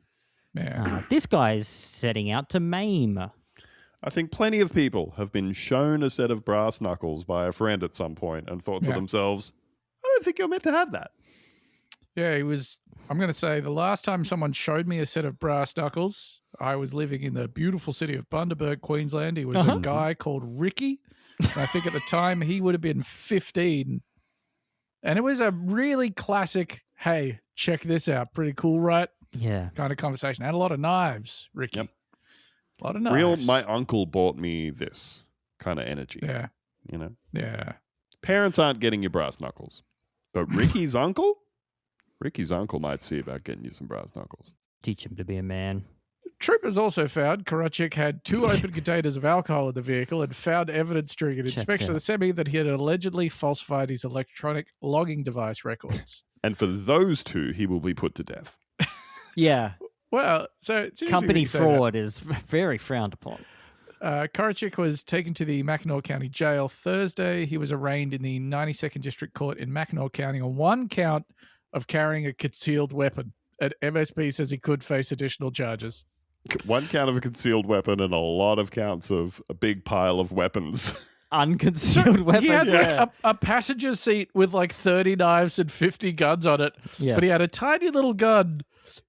Yeah. This guy's setting out to maim. I think plenty of people have been shown a set of brass knuckles by a friend at some point and thought to themselves, I don't think you're meant to have that. Yeah, I'm going to say the last time someone showed me a set of brass knuckles, I was living in the beautiful city of Bundaberg, Queensland. He was a guy called Ricky. And I think at the time he would have been 15. And it was a really classic, hey, check this out. Pretty cool, right? Yeah. Kind of conversation. Had a lot of knives, Ricky. Yep. A lot of knives. My uncle bought me this kind of energy. Yeah. You know? Yeah. Parents aren't getting you brass knuckles. But Ricky's uncle might see about getting you some brass knuckles. Teach him to be a man. Troopers also found Karachik had 2 open containers of alcohol in the vehicle and found evidence during an inspection of the semi that he had allegedly falsified his electronic logging device records. And for those 2, he will be put to death. Yeah. Well, so company fraud is very frowned upon. Karachik was taken to the Mackinac County Jail Thursday. He was arraigned in the 92nd District Court in Mackinac County on 1 count of carrying a concealed weapon. And MSP says he could face additional charges. 1 count of a concealed weapon and a lot of counts of a big pile of weapons. Unconcealed weapons. He had a passenger seat with like 30 knives and 50 guns on it. Yeah. But he had a tiny little gun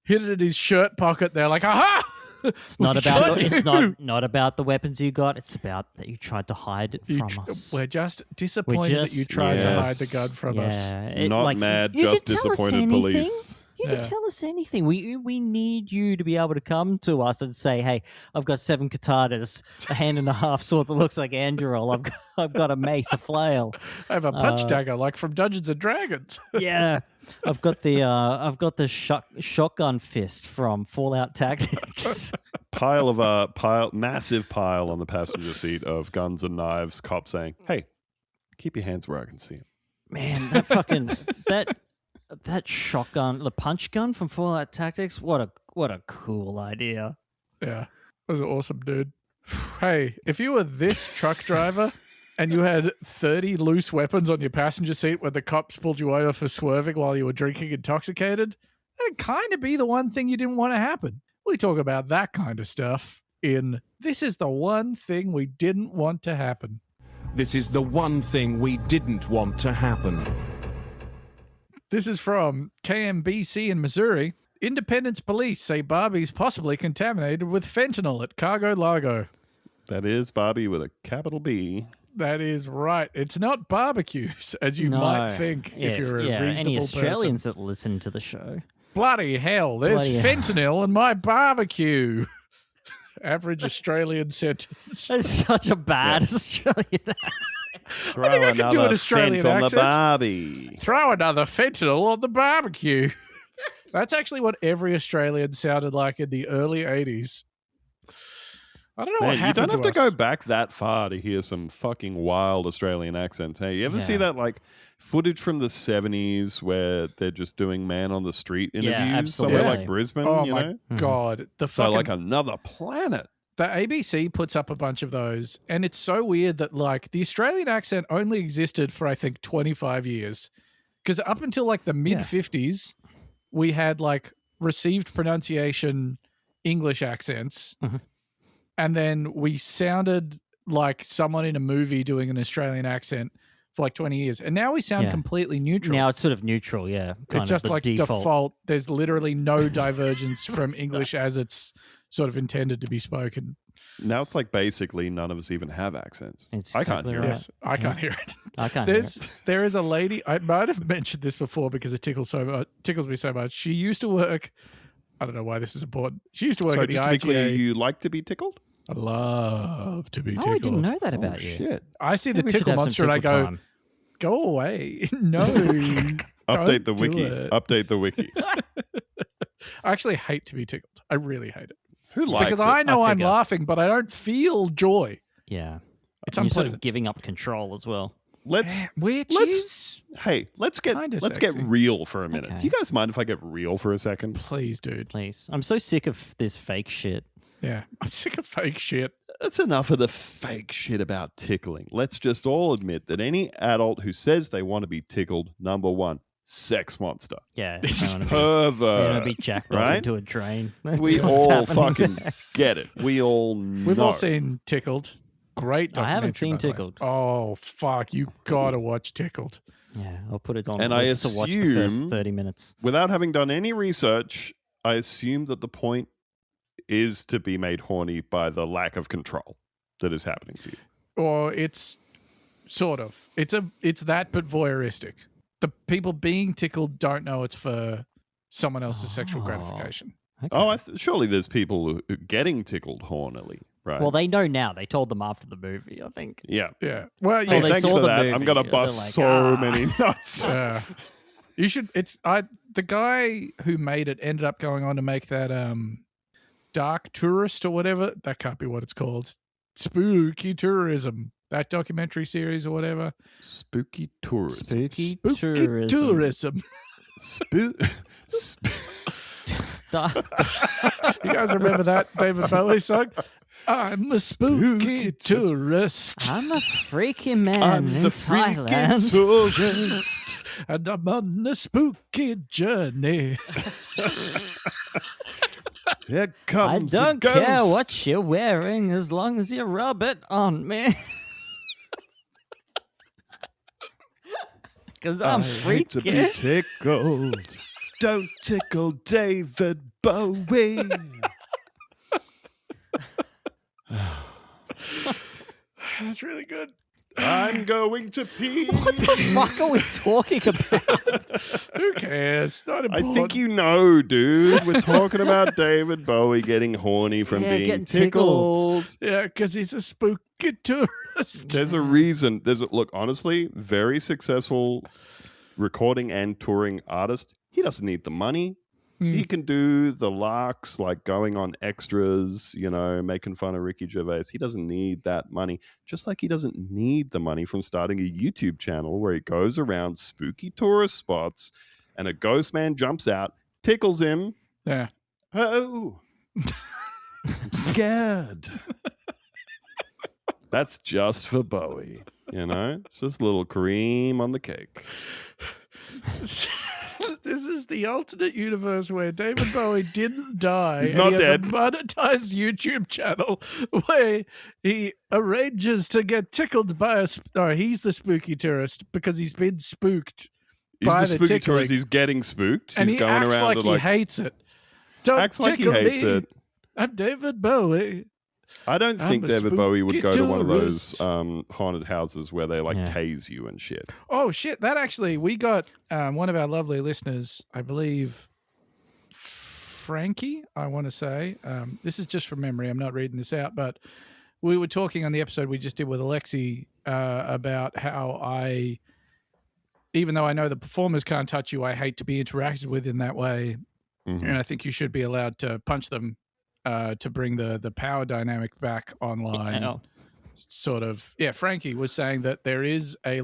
hidden in his shirt pocket there, like, aha! It's not about the weapons you got. It's about that you tried to hide it from us. We're just disappointed that you tried to hide the gun from us. Not mad, just disappointed police. You can tell us anything. We need you to be able to come to us and say, "Hey, I've got 7 katanas, a hand and a half sword that looks like Anduril. I've got a mace, a flail. I have a punch dagger like from Dungeons and Dragons." Yeah, I've got the shotgun fist from Fallout Tactics. Massive pile on the passenger seat of guns and knives. Cop saying, "Hey, keep your hands where I can see them." Man, that shotgun, the punch gun from Fallout Tactics, what a cool idea. Yeah, that was awesome, dude. Hey, if you were this truck driver and you had 30 loose weapons on your passenger seat when the cops pulled you over for swerving while you were drinking intoxicated, that'd kind of be the one thing you didn't want to happen. We talk about that kind of stuff in This is the One Thing We Didn't Want to Happen. This is the one thing we didn't want to happen. This is from KMBC in Missouri. Independence police say Barbie's possibly contaminated with fentanyl at Cargo Largo. That is Barbie with a capital B. That is right. It's not barbecues, as you might think if you're a reasonable any Australians person. That listen to the show. Bloody hell, there's fentanyl in my barbecue. Average Australian sentence. That's such a bad Australian accent. I think I can do an Australian accent. On the Barbie. Throw another fentanyl on the barbecue. That's actually what every Australian sounded like in the early 80s. I don't know what happened. You don't have to us. go back that far to hear some fucking wild Australian accents. Hey, you ever see that like footage from the 70s where they're just doing man on the street interviews somewhere like Brisbane? Oh you my know? God. So like another planet. The ABC puts up a bunch of those, and it's so weird that like the Australian accent only existed for I think 25 years. Because up until like the mid 50s, we had like received pronunciation English accents. Mm-hmm. And then we sounded like someone in a movie doing an Australian accent for like 20 years. And now we sound completely neutral. Now it's sort of neutral, It's just like default. There's literally no divergence from English as it's sort of intended to be spoken. Now it's like basically none of us even have accents. I can't hear it. Yes, I can't hear it. I can't hear it. There is a lady, I might have mentioned this before because it tickles me so much. She used to work, I don't know why this is important. She used to work at the IGA. To be clear, you like to be tickled? I love to be tickled. Oh, I didn't know that about you. Shit. I see the tickle monster and I go, Go away. No. Update the don't wiki. do it. Update the wiki. I actually hate to be tickled. I really hate it. Who likes Because it? I know I'm figure. laughing, but I don't feel joy. Yeah. It's And you're sort unpleasant. of giving up control as well. Let's Which let's- is... let's get Kinda get sexy. real for a minute. Okay. Do you guys mind if I get real for a second? Please, dude. Please. I'm so sick of this fake shit. Yeah. I'm sick of fake shit. That's enough of the fake shit about tickling. Let's just all admit that any adult who says they want to be tickled, number one, sex monster, Yeah. I want to pervert. be jacked off right? into a drain. That's We what's all happening fucking there. get it. We all know. We've all seen Tickled. Great I haven't documentary, seen by the way. Tickled. Oh, fuck. You gotta watch Tickled. Yeah, I'll put it on And the I list to watch the first assume- 30 minutes. Without having done any research, I assume that the point is to be made horny by the lack of control that is happening to you. Or it's sort of. It's that, but voyeuristic. The people being tickled don't know it's for someone else's sexual Oh. gratification. Okay. Oh, surely there's people who are getting tickled hornily, right? Well, they know now. They told them after the movie, I think. yeah. Yeah. Well, Oh, yeah. they Thanks saw for the that. movie, I'm gonna they're bust like, so "Ah." many nuts. You should. The guy who made it ended up going on to make that Dark Tourist or whatever. That can't be what it's called. Spooky Tourism. That documentary series or whatever. Spooky tourism. Spooky, Spooky Tourism. You guys remember that David Bowie song? I'm a spooky tourist, I'm a freaky man I'm in the freaky Thailand. tourist. and I'm on a spooky journey. Here I comes a don't care ghost. what you're wearing as long as you rub it on me. Because I'm I hate to freaky. be tickled. Don't tickle David Bowie. That's really good. I'm going to pee. What the fuck are we talking about? Who cares? Not I important. think you know, dude. We're talking about David Bowie getting horny from Yeah, being getting tickled. tickled. Yeah, because he's a spooky tourist. There's a reason. Look, honestly, very successful recording and touring artist. He doesn't need the money. He can do the larks, like going on extras, making fun of Ricky Gervais. He doesn't need that money. Just like he doesn't need the money from starting a YouTube channel where he goes around spooky tourist spots and a ghost man jumps out, tickles him. Yeah. Oh, I'm scared. That's just for Bowie, It's just a little cream on the cake. This is the alternate universe where David Bowie didn't die. He's and not he has dead. a monetized YouTube channel where he arranges to get tickled by he's the spooky tourist because he's been spooked He's by the the spooky tickling. tourist. He's getting spooked. And He's he going acts around like to he hates it. Don't acts like he tickle hates me. it. I'm David Bowie. I don't think I'm a David Bowie would go to one of those tourist. haunted houses where they Yeah. tase you and shit. Oh shit! That actually, we got one of our lovely listeners, I believe, Frankie. I want to say this is just from memory. I'm not reading this out, but we were talking on the episode we just did with Alexi about how even though I know the performers can't touch you, I hate to be interacted with in that way, Mhm. and I think you should be allowed to punch them to bring the power dynamic back online. Oh. Sort of, yeah. Frankie was saying that there is a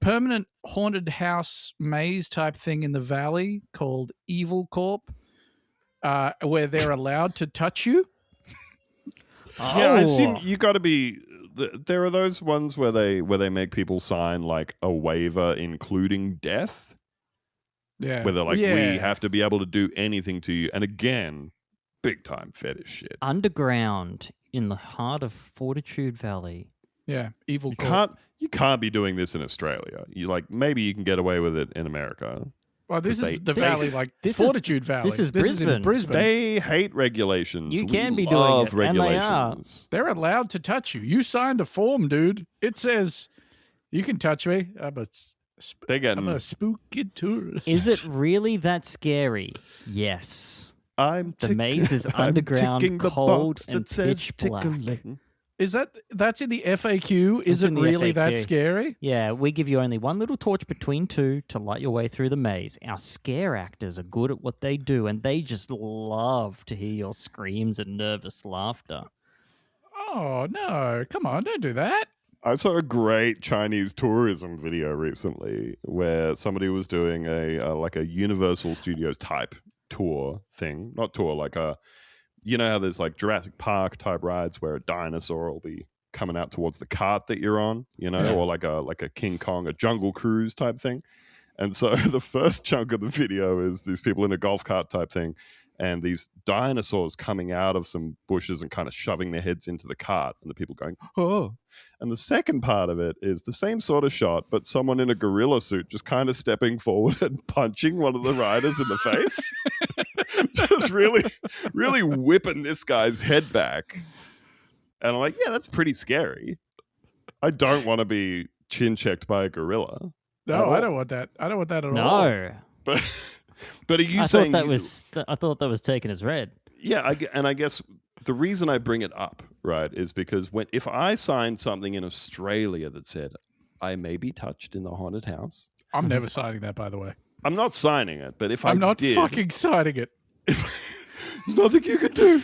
permanent haunted house maze type thing in the valley called Evil Corp, where they're allowed to touch you. Yeah, I assume Oh. you got to be. There are those ones where they make people sign like a waiver, including death. Yeah, Where they're like, yeah. we have to be able to do anything to you. And again, big time fetish shit. Underground in the heart of Fortitude Valley. Yeah, Evil Corp. You can't be doing this in Australia. Maybe you can get away with it in America. Well, this They- is the valley, like this is- Fortitude Valley. this is in Brisbane. Brisbane. They hate regulations. You We can be doing love it, and they are. regulations. They're allowed to touch you. You signed a form, dude. It says you can touch me. They're getting. I'm a spooky tourist. Is it really that scary? Yes. I'm The maze is underground, ticking the cold, box and that says pitch black. tickling. That's in the FAQ? Is it really that scary? Yeah, we give you only one little torch between two to light your way through the maze. Our scare actors are good at what they do, and they just love to hear your screams and nervous laughter. Oh, no. Come on, don't do that. I saw a great Chinese tourism video recently where somebody was doing a Universal Studios type tour thing. Not tour, like a... You know how there's like Jurassic Park type rides where a dinosaur will be coming out towards the cart that you're on, or like a King Kong, a Jungle Cruise type thing. And so the first chunk of the video is these people in a golf cart type thing and these dinosaurs coming out of some bushes and kind of shoving their heads into the cart and the people going, oh. And the second part of it is the same sort of shot, but someone in a gorilla suit just kind of stepping forward and punching one of the riders in the face. Just really, really whipping this guy's head back. And I'm like, yeah, that's pretty scary. I don't want to be chin checked by a gorilla. No, I don't want that. I don't want that at all. No. But are you saying... I thought that was taken as read. Yeah, I guess the reason I bring it up, right, is because if I signed something in Australia that said, I may be touched in the haunted house... I'm never signing that, by the way. I'm not signing it, but if I'm not fucking signing it. There's nothing you can do.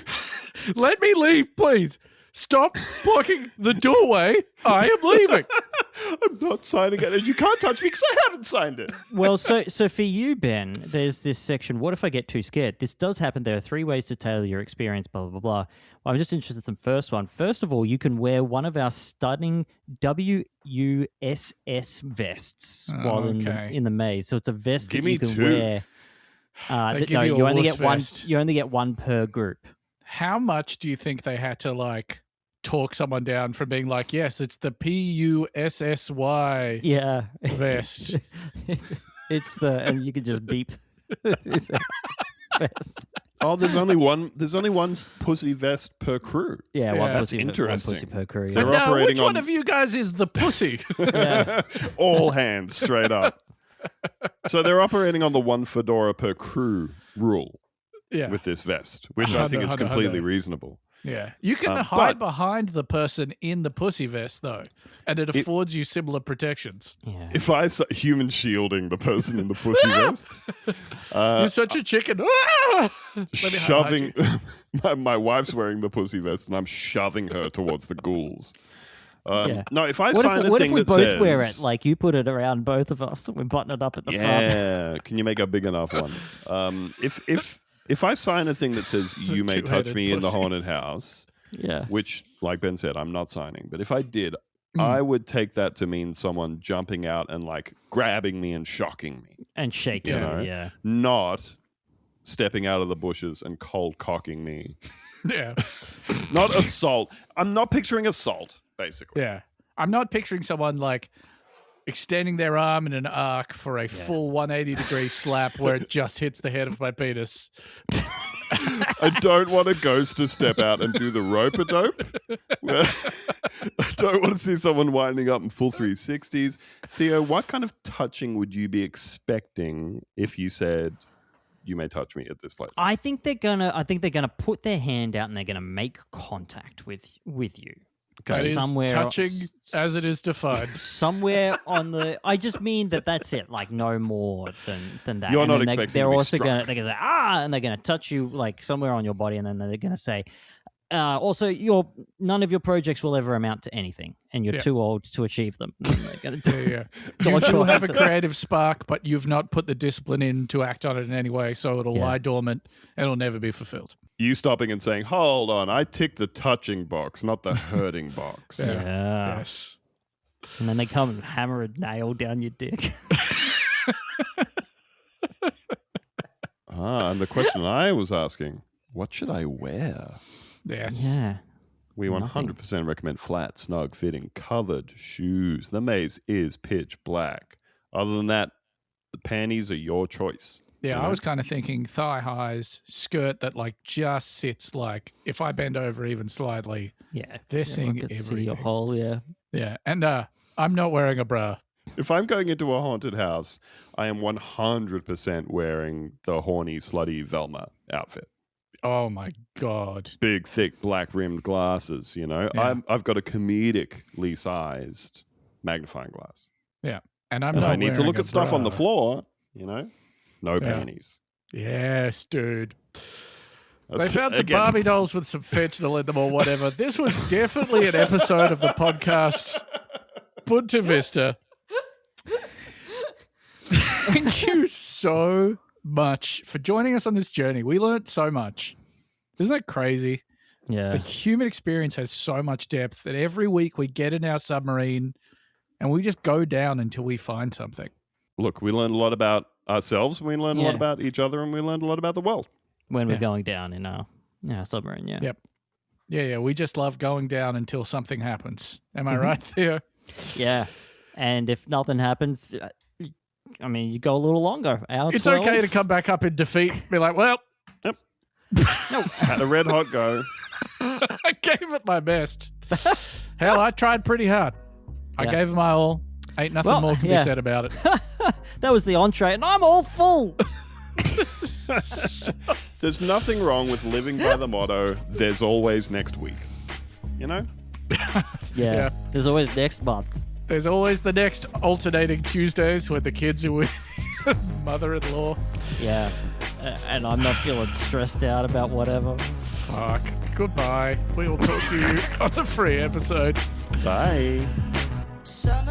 Let me leave, please. Stop blocking the doorway. I am leaving. I'm not signing it. And you can't touch me because I haven't signed it. Well, so for you, Ben, there's this section, what if I get too scared? This does happen. There are 3 ways to tailor your experience, blah, blah, blah. Well, I'm just interested in the first one. First of all, you can wear one of our stunning WUSS vests while in the maze. So it's a vest that you can wear. You only get vest. You only get one per group. How much do you think they had to talk someone down from being like, yes, it's the PUSSY vest. And you can just beep this vest. Oh, there's only one pussy vest per crew. Yeah, that's interesting. One pussy per crew. But now, which one of you guys is the pussy? All hands straight up. So they're operating on the one fedora per crew rule. Yeah. With this vest, which I think is completely reasonable. Yeah. You can hide behind the person in the pussy vest, though, and it affords you similar protections. Yeah. If I human shielding the person in the pussy vest... You're such a chicken. Shoving... my wife's wearing the pussy vest, and I'm shoving her towards the ghouls. No, if I sign a thing that says... What if we both wear it? Like, you put it around both of us, and we button it up at the front. Yeah. Can you make a big enough one? If I sign a thing that says, you may touch me in the haunted house, which, like Ben said, I'm not signing. But if I did, I would take that to mean someone jumping out and, grabbing me and shocking me. And shaking me, Not stepping out of the bushes and cold cocking me. Yeah. Not assault. I'm not picturing assault, basically. Yeah. I'm not picturing someone, extending their arm in an arc for a full 180-degree slap where it just hits the head of my penis. I don't want a ghost to step out and do the rope-a-dope. I don't want to see someone winding up in full 360s. Theo, what kind of touching would you be expecting if you said, you may touch me at this place? I think they're gonna put their hand out and they're gonna make contact with you. That is touching as it is defined. Somewhere on the... I just mean that's it. No more than that. You're not expecting they're to be also struck. They're going to say, and they're going to touch you somewhere on your body, and then they're going to say, also, none of your projects will ever amount to anything, and you're too old to achieve them. You will have a creative spark, but you've not put the discipline in to act on it in any way, so it'll lie dormant, and it'll never be fulfilled. You stopping and saying, hold on, I ticked the touching box, not the hurting box. Yeah. Yes. And then they come and hammer a nail down your dick. And the question I was asking, what should I wear? Yes. Yeah. We 100% recommend flat, snug fitting, covered shoes. The maze is pitch black. Other than that, the panties are your choice. Yeah, I was kind of thinking thigh highs, skirt that just sits if I bend over even slightly. Yeah. They're seeing everything. See your hole, yeah. Yeah, and I'm not wearing a bra. If I'm going into a haunted house, I am 100% wearing the horny, slutty Velma outfit. Oh my God. Big, thick, black-rimmed glasses, Yeah. I've got a comedically sized magnifying glass. Yeah. And I'm And not I need to wearing look a at stuff on the bra. floor, no panties. Yes, dude. They That's- found some again, Barbie dolls with some fentanyl in them or whatever. This was definitely an episode of the podcast Punta Vista. Thank you so much for joining us on this journey. We learned so much. Isn't that crazy? Yeah. The human experience has so much depth that every week we get in our submarine and we just go down until we find something. Look, we learned a lot about ourselves, we learned a lot Yeah. about each other, and we learned a lot about the world. When we're Yeah. going down in our submarine, yeah. Yep. Yeah. We just love going down until something happens. Am I Mm-hmm. right, Theo? Yeah. And if nothing happens, you go a little longer. Hour It's 12. okay to come back up in defeat. Be like, well, Had a red hot go. I gave it my best. Hell, I tried pretty hard. I Yeah. gave it my all. Ain't nothing more can be said about it. That was the entree, and I'm all full. There's nothing wrong with living by the motto, there's always next week. Yeah. Yeah. There's always next month. There's always the next alternating Tuesdays when the kids are with mother-in-law. Yeah. And I'm not feeling stressed out about whatever. Fuck. Goodbye. We will talk to you on the free episode. Bye. Some